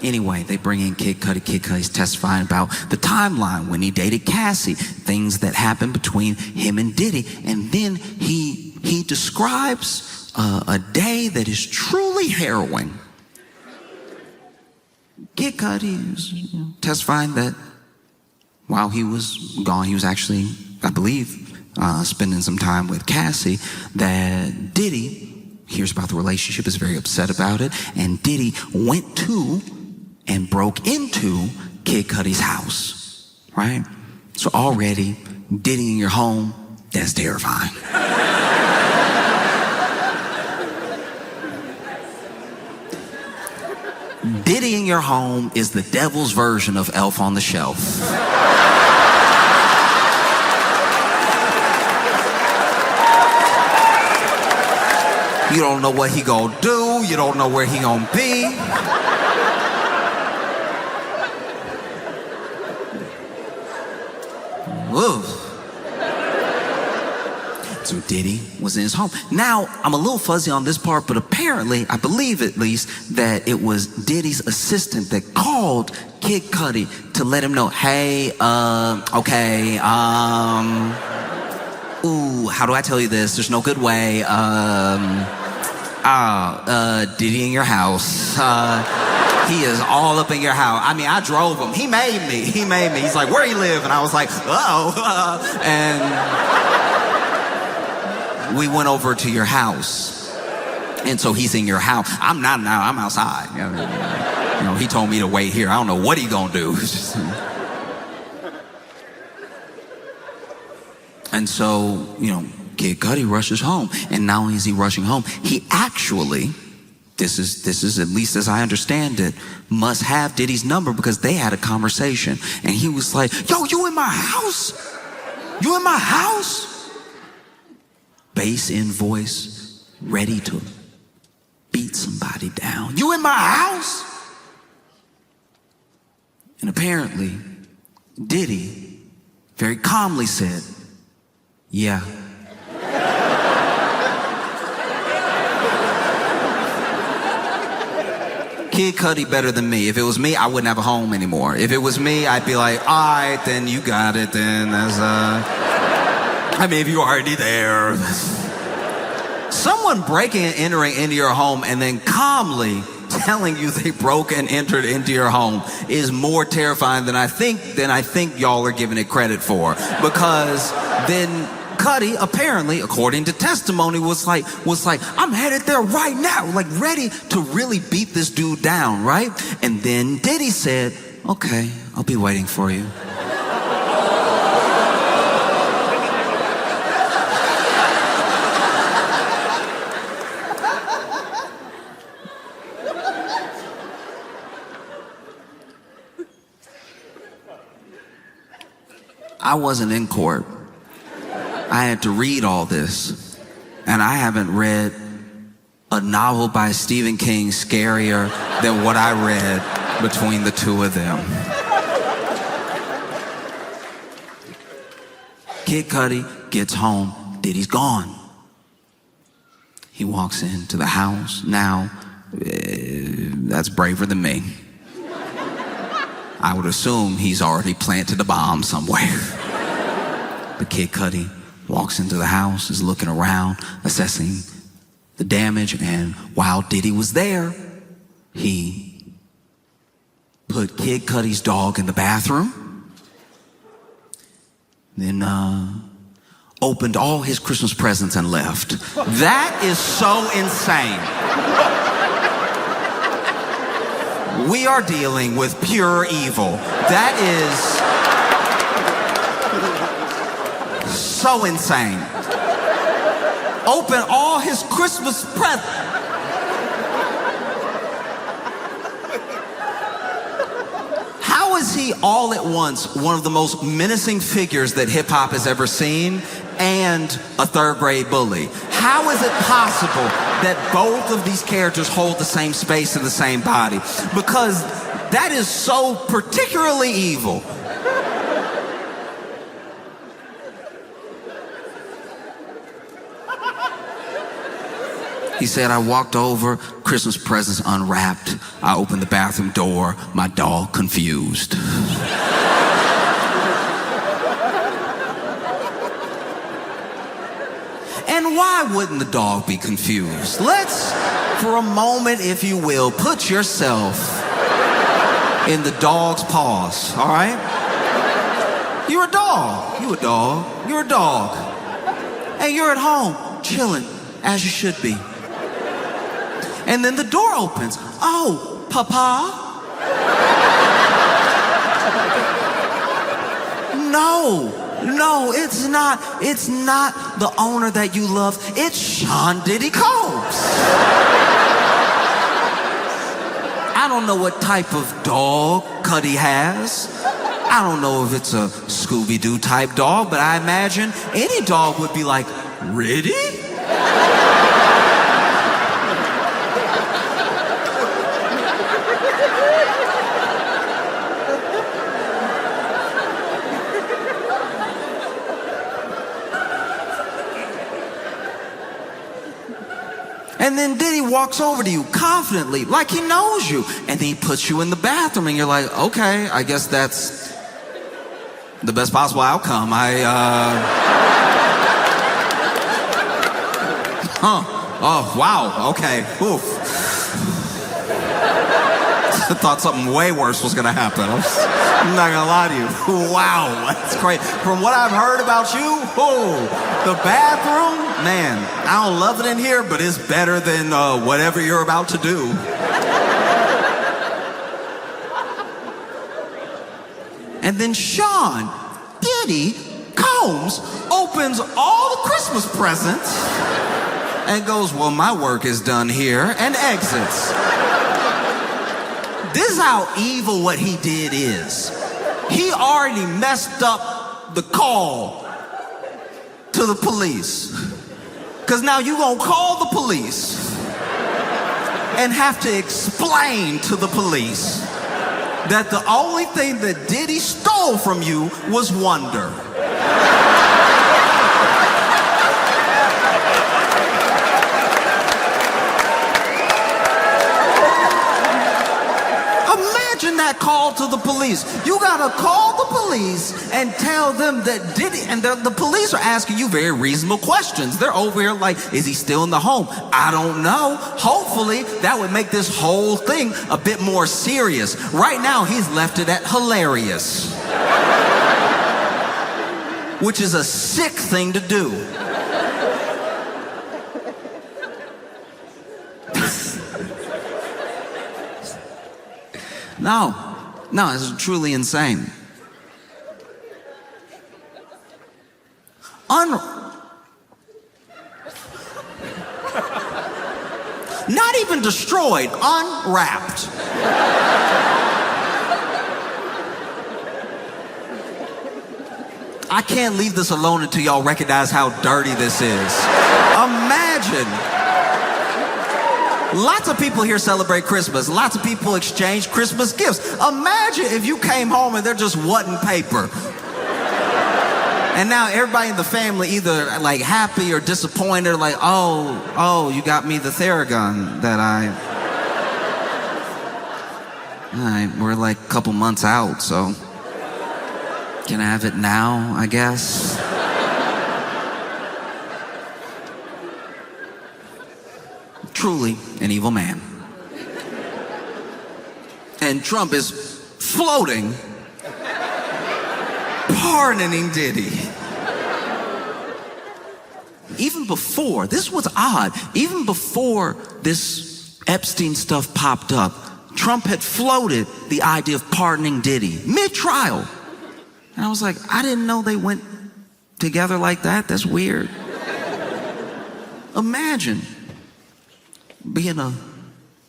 Speaker 4: Anyway, they bring in Kid Cudi. Kid Cudi's testifying about the timeline when he dated Cassie, things that happened between him and Diddy. And then he describes a day that is truly harrowing. Kid Cudi is testifying that while he was gone, he was actually, I believe, spending some time with Cassie, that Diddy hears about the relationship, is very upset about it, and Diddy went to and broke into Kid Cudi's house, right? So already, Diddy in your home, that's terrifying. Diddy in your home is the devil's version of Elf on the Shelf. You don't know what he gonna do. You don't know where he gonna be. Ooh. So Diddy was in his home. Now, I'm a little fuzzy on this part, but apparently, I believe at least, that it was Diddy's assistant that called Kid Cudi to let him know, hey, okay, ooh, how do I tell you this? There's no good way. Diddy in your house. He is all up in your house. I mean, I drove him. He made me. He's like, where you live? And I was like, and we went over to your house. And so he's in your house. I'm not now. I'm outside. You know, he told me to wait here. I don't know what he gonna do. And so, Kid Cudi rushes home. And not only is he rushing home, he actually, this is at least as I understand it, must have Diddy's number because they had a conversation. And he was like, yo, you in my house? You in my house? Bass in voice, ready to beat somebody down. You in my house? And apparently, Diddy very calmly said, yeah. Kid Cudi better than me. If it was me, I wouldn't have a home anymore. If it was me, I'd be like, all right, then you got it. Then that's, I mean, if you're already there. Someone breaking and entering into your home and then calmly telling you they broke and entered into your home is more terrifying than I think y'all are giving it credit for. Because then Cudi, apparently, according to testimony, was like, I'm headed there right now, like ready to really beat this dude down, right? And then Diddy said, okay, I'll be waiting for you. I wasn't in court. I had to read all this. And I haven't read a novel by Stephen King scarier than what I read between the two of them. Kid Cudi gets home. Diddy's gone. He walks into the house. Now, that's braver than me. I would assume he's already planted a bomb somewhere. But Kid Cudi walks into the house, is looking around, assessing the damage, and while Diddy was there, he put Kid Cudi's dog in the bathroom, then opened all his Christmas presents and left. That is so insane. We are dealing with pure evil. That is so insane. Open all his Christmas presents. How is he all at once one of the most menacing figures that hip hop has ever seen and a third grade bully? How is it possible that both of these characters hold the same space in the same body? Because that is so particularly evil. He said, I walked over, Christmas presents unwrapped. I opened the bathroom door, my dog confused. And why wouldn't the dog be confused? Let's, for a moment, if you will, put yourself in the dog's paws, all right? You're a dog. You a dog. You're a dog. And you're at home, chilling, as you should be. And then the door opens. Oh, Papa? No, it's not. It's not the owner that you love. It's Sean Diddy Combs. I don't know what type of dog Cudi has. I don't know if it's a Scooby-Doo type dog, but I imagine any dog would be like, really? And then Diddy walks over to you confidently, like he knows you. And then he puts you in the bathroom and you're like, okay, I guess that's the best possible outcome. Oh, wow, okay, oof. I thought something way worse was gonna happen. I'm not gonna lie to you. Wow, that's great. From what I've heard about you, the bathroom, man, I don't love it in here, but it's better than whatever you're about to do. And then Sean Diddy Combs opens all the Christmas presents and goes, well, my work is done here, and exits. This is how evil what he did is. He already messed up the call to the police. Because now you're going to call the police and have to explain to the police that the only thing that Diddy stole from you was wonder. Imagine that call to the police. You gotta call the police and tell them that Diddy, and the police are asking you very reasonable questions. They're over here like, is he still in the home? I don't know. Hopefully that would make this whole thing a bit more serious. Right now he's left it at hilarious, which is a sick thing to do. No, it's truly insane. Not even destroyed, unwrapped. I can't leave this alone until y'all recognize how dirty this is. Imagine. Lots of people here celebrate Christmas. Lots of people exchange Christmas gifts. Imagine if you came home and there just wasn't paper. And now everybody in the family either like happy or disappointed, or like, oh, you got me the Theragun that All right, we're like a couple months out, so can I have it now, I guess? Truly an evil man. And Trump is floating, pardoning Diddy. Even before, this was odd, even before this Epstein stuff popped up, Trump had floated the idea of pardoning Diddy mid-trial. And I was like, I didn't know they went together like that. That's weird. Imagine being a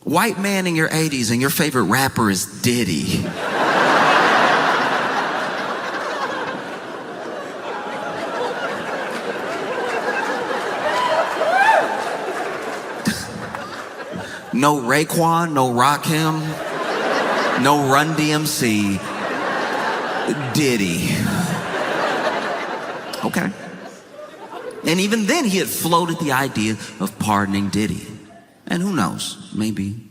Speaker 4: white man in your 80s and your favorite rapper is Diddy. No Raekwon, no Rakim, no Run DMC, Diddy. Okay. And even then he had floated the idea of pardoning Diddy. And who knows, maybe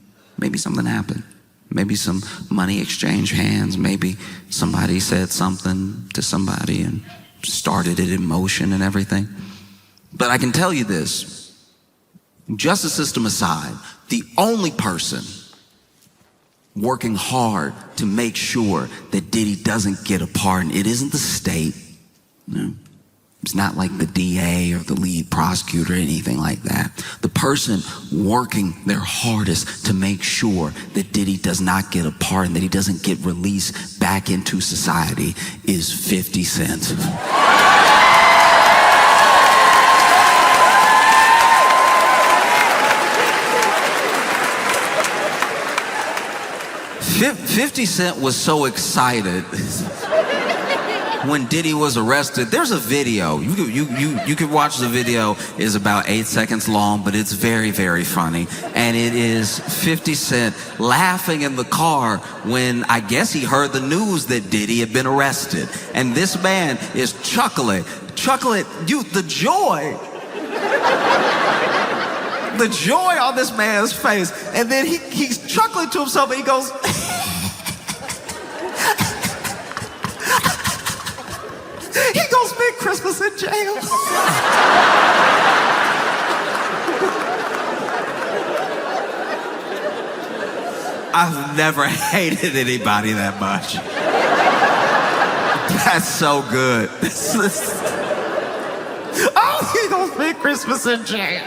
Speaker 4: something happened. Maybe some money exchanged hands. Maybe somebody said something to somebody and started it in motion and everything. But I can tell you this, justice system aside, the only person working hard to make sure that Diddy doesn't get a pardon, it isn't the state. No. It's not like the DA or the lead prosecutor or anything like that. The person working their hardest to make sure that Diddy does not get a pardon, that he doesn't get released back into society is 50 Cent. 50 Cent was so excited when Diddy was arrested. There's a video. You could watch the video. It's about 8 seconds long, but it's very, very funny. And it is 50 Cent laughing in the car when I guess he heard the news that Diddy had been arrested. And this man is chuckling. The joy. The joy on this man's face. And then he's chuckling to himself and he goes, he goes, spend Christmas in jail. I've never hated anybody that much. That's so good. Oh, he gonna spend Christmas in jail.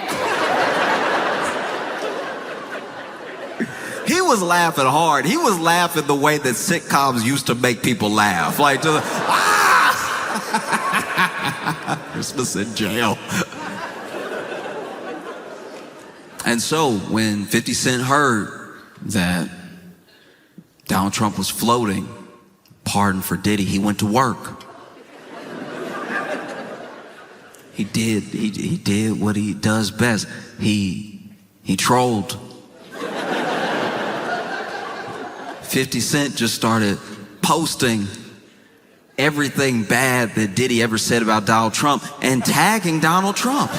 Speaker 4: He was laughing hard. He was laughing the way that sitcoms used to make people laugh. Like, Christmas in jail. And so when 50 Cent heard that Donald Trump was floating pardon for Diddy, he went to work. He did what he does best. He trolled. 50 Cent just started posting everything bad that Diddy ever said about Donald Trump and tagging Donald Trump.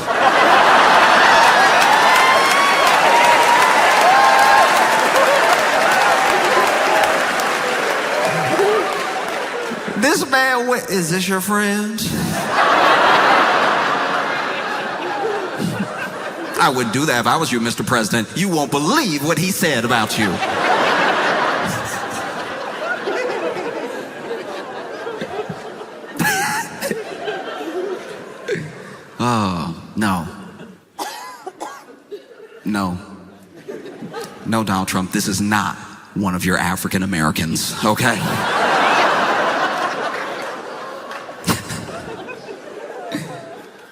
Speaker 4: This man went, is this your friend? I wouldn't do that if I was you, Mr. President. You won't believe what he said about you. Oh, no. No, Donald Trump, this is not one of your African Americans, okay?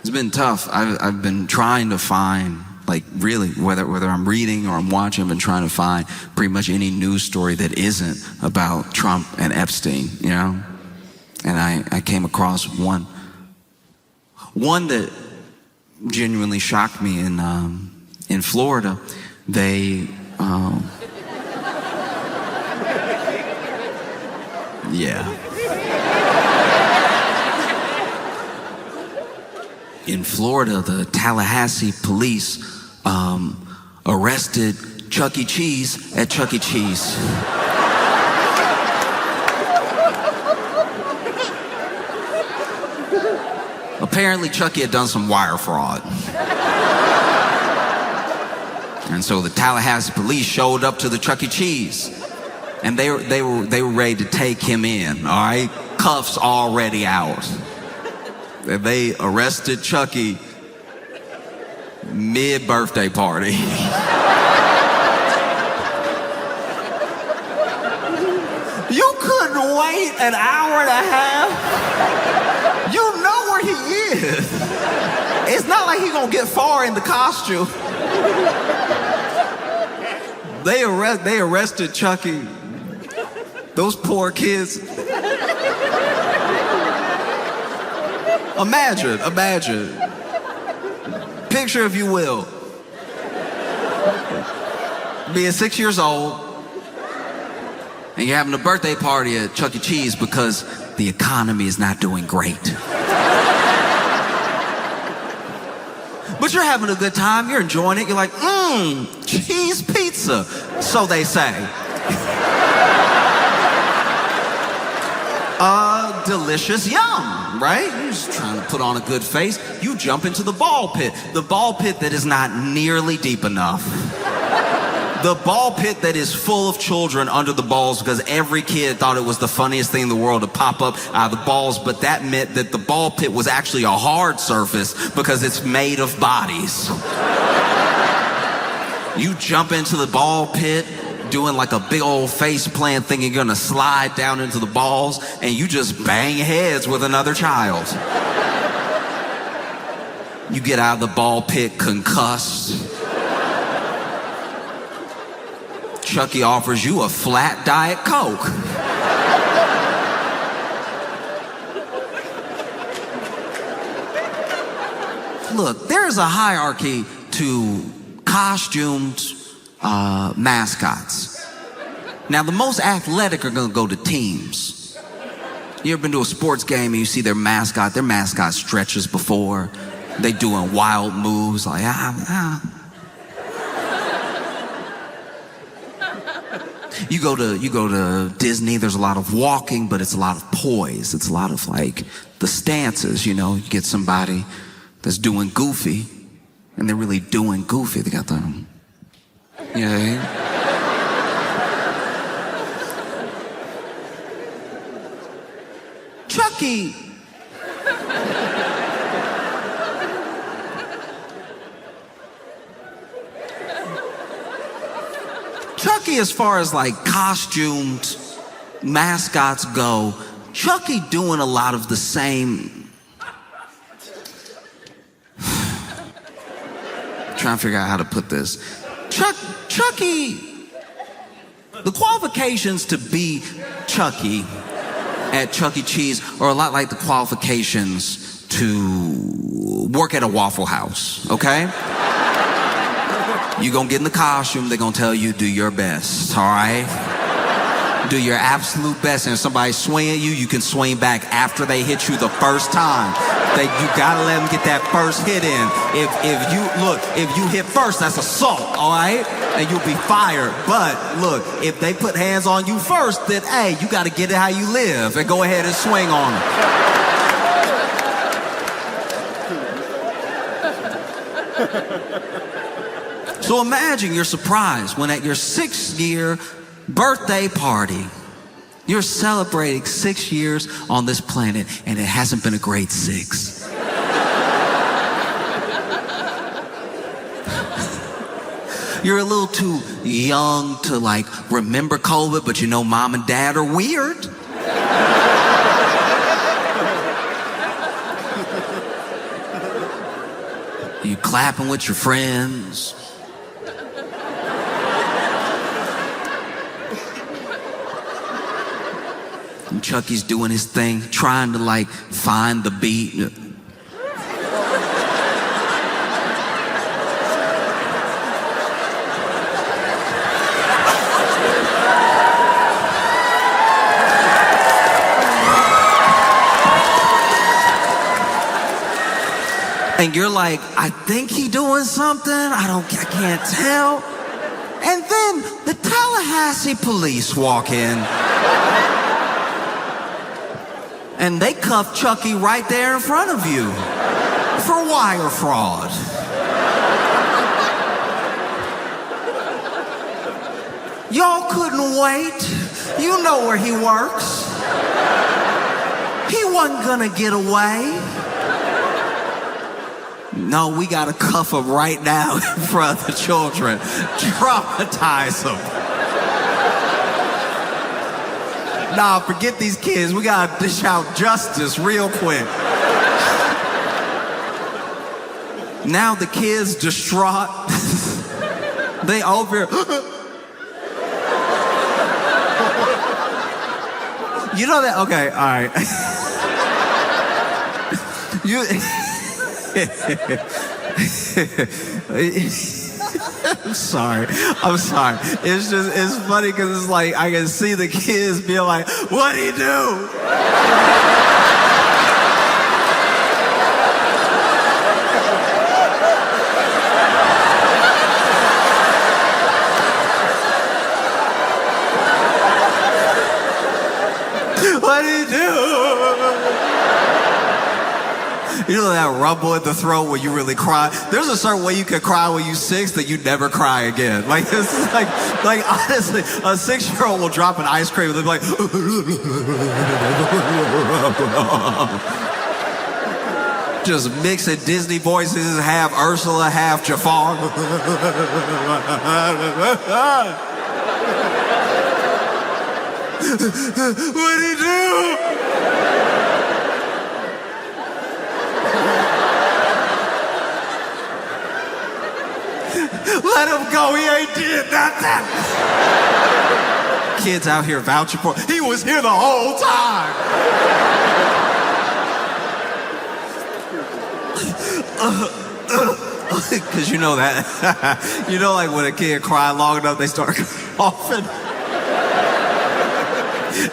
Speaker 4: It's been tough. I've been trying to find, like, really, whether I'm reading or I'm watching, I've been trying to find pretty much any news story that isn't about Trump and Epstein, you know? And I came across one that genuinely shocked me in Florida. They, yeah. In Florida, the Tallahassee police arrested Chuck E. Cheese at Chuck E. Cheese. Apparently, Chucky had done some wire fraud. And so the Tallahassee police showed up to the Chuck E. Cheese. And they were ready to take him in, all right? Cuffs already out. And they arrested Chucky mid-birthday party. You couldn't wait an hour and a half? You know where he is. It's not like he's gonna get far in the costume. They arrested Chucky. Those poor kids. Imagine. Picture, if you will, being 6 years old, and you're having a birthday party at Chuck E. Cheese because the economy is not doing great. But you're having a good time, you're enjoying it, you're like, cheese pizza, so they say. Delicious yum, right? You're just trying to put on a good face. You jump into the ball pit that is not nearly deep enough. The ball pit that is full of children under the balls because every kid thought it was the funniest thing in the world to pop up out of the balls, but that meant that the ball pit was actually a hard surface because it's made of bodies. You jump into the ball pit doing like a big old face plant thinking you're gonna slide down into the balls, and you just bang heads with another child. You get out of the ball pit concussed. Chucky offers you a flat Diet Coke. Look, there's a hierarchy to costumed mascots. Now, the most athletic are gonna go to teams. You ever been to a sports game and you see their mascot stretches before, they doing wild moves like You go to Disney, there's a lot of walking, but it's a lot of poise. It's a lot of like the stances, you know. You get somebody that's doing goofy, and they're really doing goofy. They got the, Chucky. Chucky, as far as like costumed mascots go, Chucky doing a lot of the same. Trying to figure out how to put this. Chucky, the qualifications to be Chucky at Chuck E. Cheese are a lot like the qualifications to work at a Waffle House, okay? You're gonna get in the costume, they're gonna tell you do your best, all right? Do your absolute best, and if somebody's swinging you, you can swing back after they hit you the first time. You gotta let them get that first hit in. If you hit first, that's assault, all right? And you'll be fired. But look, if they put hands on you first, then hey, you gotta get it how you live and go ahead and swing on them. So imagine you're surprised when at your 6th-year birthday party, you're celebrating 6 years on this planet, and it hasn't been a great 6. You're a little too young to like remember COVID, but you know mom and dad are weird. You clapping with your friends. And Chucky's doing his thing, trying to like find the beat. And you're like, I think he doing something. I can't tell. And then the Tallahassee police walk in. And they cuff Chucky right there in front of you. for wire fraud. Y'all couldn't wait. You know where he works. He wasn't gonna get away. No, we gotta cuff him right now in front of the children. Traumatize them. Nah, forget these kids. We gotta dish out justice real quick. Now the kids distraught. They over here. You know that? Okay, all right. I'm sorry. It's funny because it's like I can see the kids being like, what'd he do? What'd he do? You know that rumble in the throat when you really cry? There's a certain way you can cry when you're 6 that you never cry again. Like, this is like honestly, a 6-year-old will drop an ice cream and they'll be like, just mixing Disney voices, half Ursula, half Jafar. What'd he do? Let him go, he ain't did nothing. Kids out here vouching for he was here the whole time. Because you know that. You know, like when a kid cry long enough, they start coughing.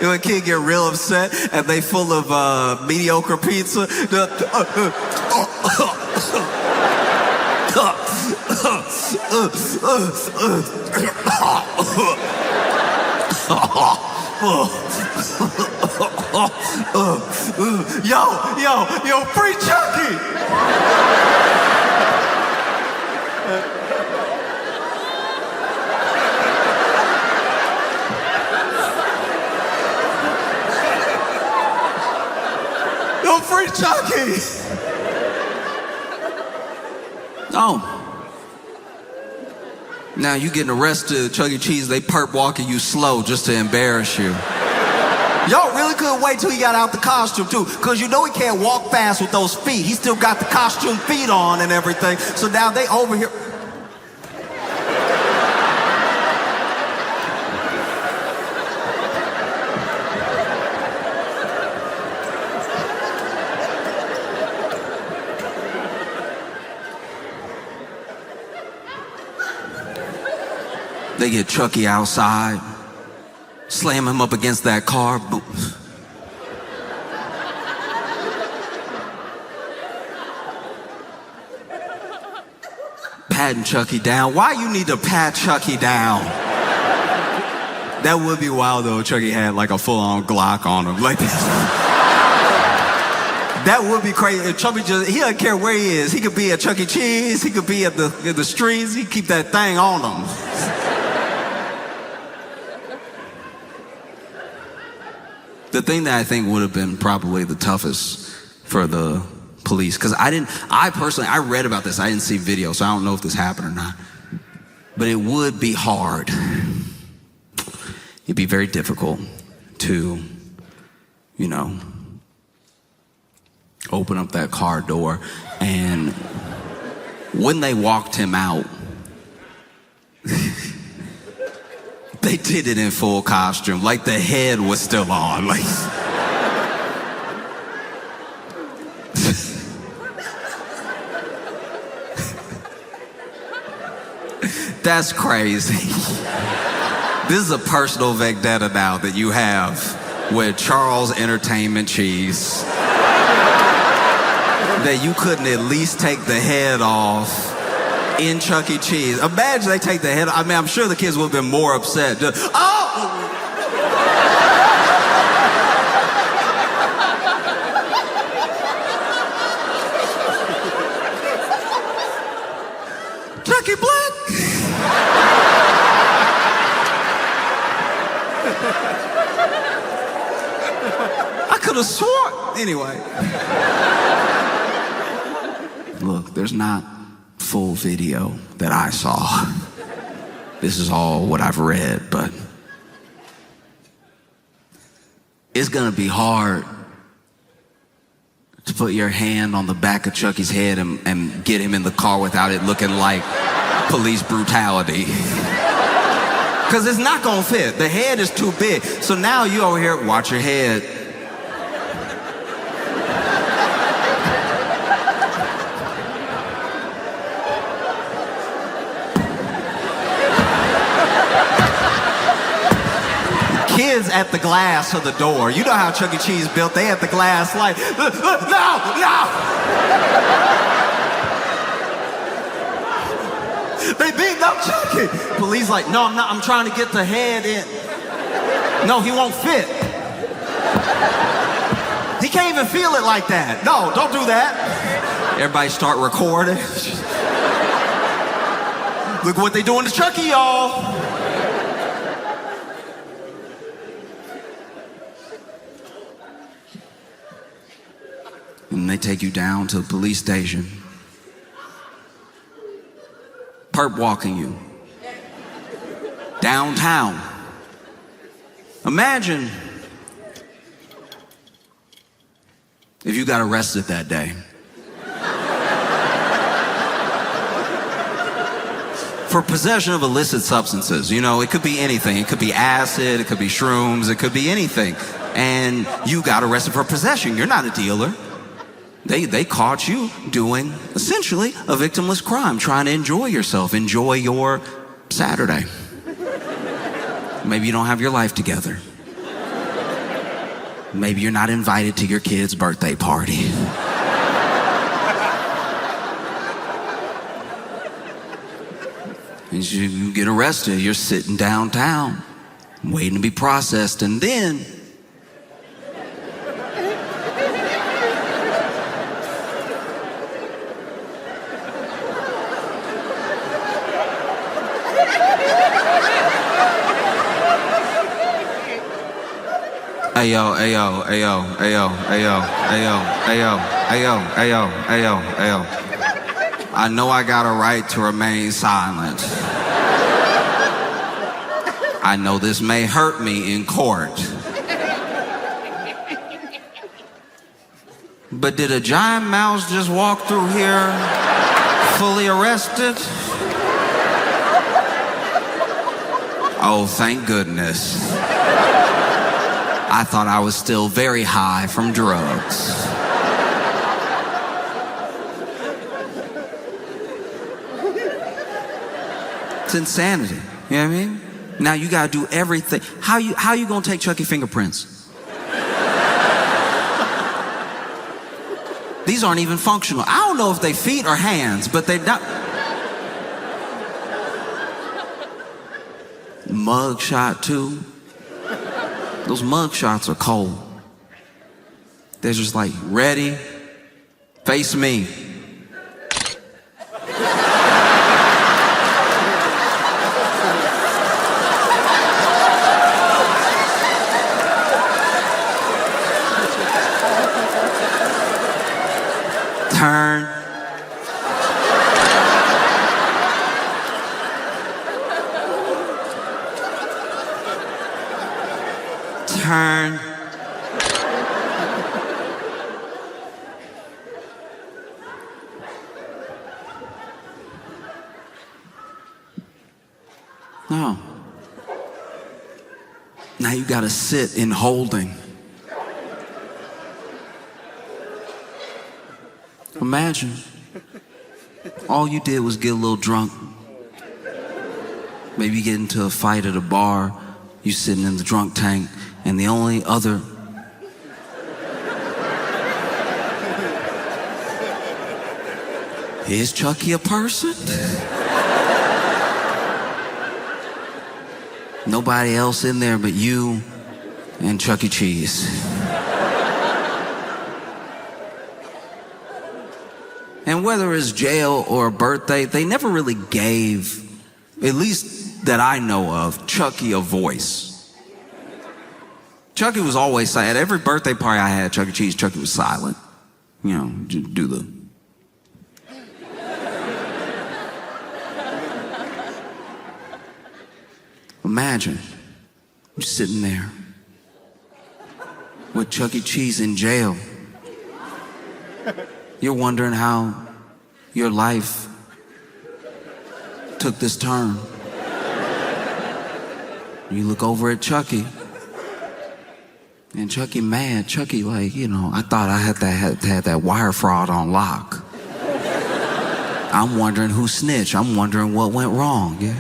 Speaker 4: When a kid get real upset and they full of mediocre pizza. Yo, free Chucky! Yo, free Chucky! Oh. Now you getting arrested at Chuck E. Cheese, they perp walking you slow just to embarrass you. Y'all really couldn't wait till he got out the costume too, because you know he can't walk fast with those feet. He still got the costume feet on and everything. So now they over here. They get Chucky outside, slam him up against that car. Boom. Patting Chucky down. Why you need to pat Chucky down? That would be wild though if Chucky had like a full-on Glock on him. Like that would be crazy. If Chucky he doesn't care where he is. He could be at Chuck E. Cheese. He could be at the streets. He keep that thing on him. The thing that I think would have been probably the toughest for the police, because I personally read about this, I didn't see video, so I don't know if this happened or not, but it would be hard. It'd be very difficult to, you know, open up that car door, and when they walked him out, they did it in full costume, like the head was still on. Like, that's crazy. This is a personal vendetta now that you have with Charles Entertainment Cheese. That you couldn't at least take the head off in Chuck E. Cheese. Imagine they take the head off. I mean, I'm sure the kids would have been more upset. could have sworn. Anyway. Look, there's not full video that I saw. This is all what I've read, but it's gonna be hard to put your hand on the back of Chucky's head and get him in the car without it looking like police brutality. Because it's not gonna fit. The head is too big. So now you over here, watch your head. Kids at the glass of the door. You know how Chuck E. Cheese built. They at the glass like, no. They beating up Chucky. Police like, no, I'm trying to get the head in. No, he won't fit. He can't even feel it like that. No, don't do that. Everybody start recording. Look what they doing to Chucky, y'all. And they take you down to the police station. Perp walking you. Downtown. Imagine if you got arrested that day. For possession of illicit substances. You know, it could be anything. It could be acid, it could be shrooms, it could be anything. And you got arrested for possession. You're not a dealer. They caught you doing essentially a victimless crime, trying to enjoy yourself, enjoy your Saturday. Maybe you don't have your life together. Maybe you're not invited to your kid's birthday party. And you get arrested, you're sitting downtown, waiting to be processed, and then Ayo. I know I got a right to remain silent. I know this may hurt me in court. But did a giant mouse just walk through here fully arrested? Oh, thank goodness. I thought I was still very high from drugs. It's insanity, you know what I mean? Now you gotta do everything. How you gonna take Chucky fingerprints? These aren't even functional. I don't know if they feet or hands, but they're not. Mug shot too. Those mug shots are cold. They're just like, ready, face me. Turn. Turn. No. Now you gotta sit in holding. Imagine all you did was get a little drunk. Maybe get into a fight at a bar. You sitting in the drunk tank, and the only other is Chucky a person? Nobody else in there but you and Chuck E. Cheese. And whether it's jail or a birthday, they never really gave, at least that I know of, Chucky a voice. Chucky was always silent. At every birthday party I had at Chuck E. Cheese, Chucky was silent. You know, do the... Imagine you sitting there with Chuck E. Cheese in jail. You're wondering how your life took this turn. You look over at Chucky, and Chucky mad. Chucky like, you know, I thought I had that wire fraud on lock. I'm wondering who snitched. I'm wondering what went wrong, yeah?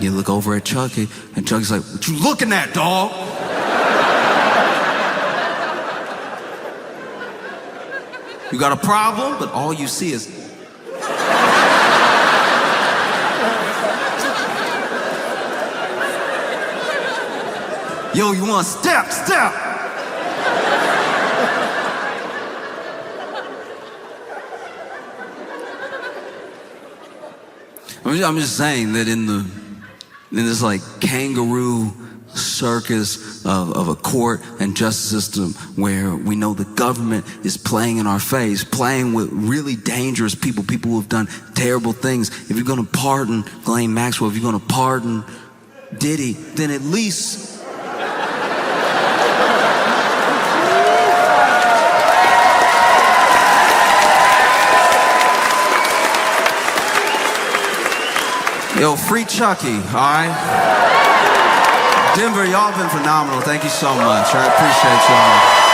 Speaker 4: You look over at Chucky, and Chucky's like, what you looking at, dog? You got a problem? But all you see is... Yo, you want step? I'm just saying that in this like kangaroo circus of a court and justice system where we know the government is playing in our face, playing with really dangerous people who have done terrible things. If you're gonna pardon Ghislaine Maxwell, if you're gonna pardon Diddy, then at least yo, free Chucky, all right? Denver, y'all been phenomenal. Thank you so much. I appreciate y'all.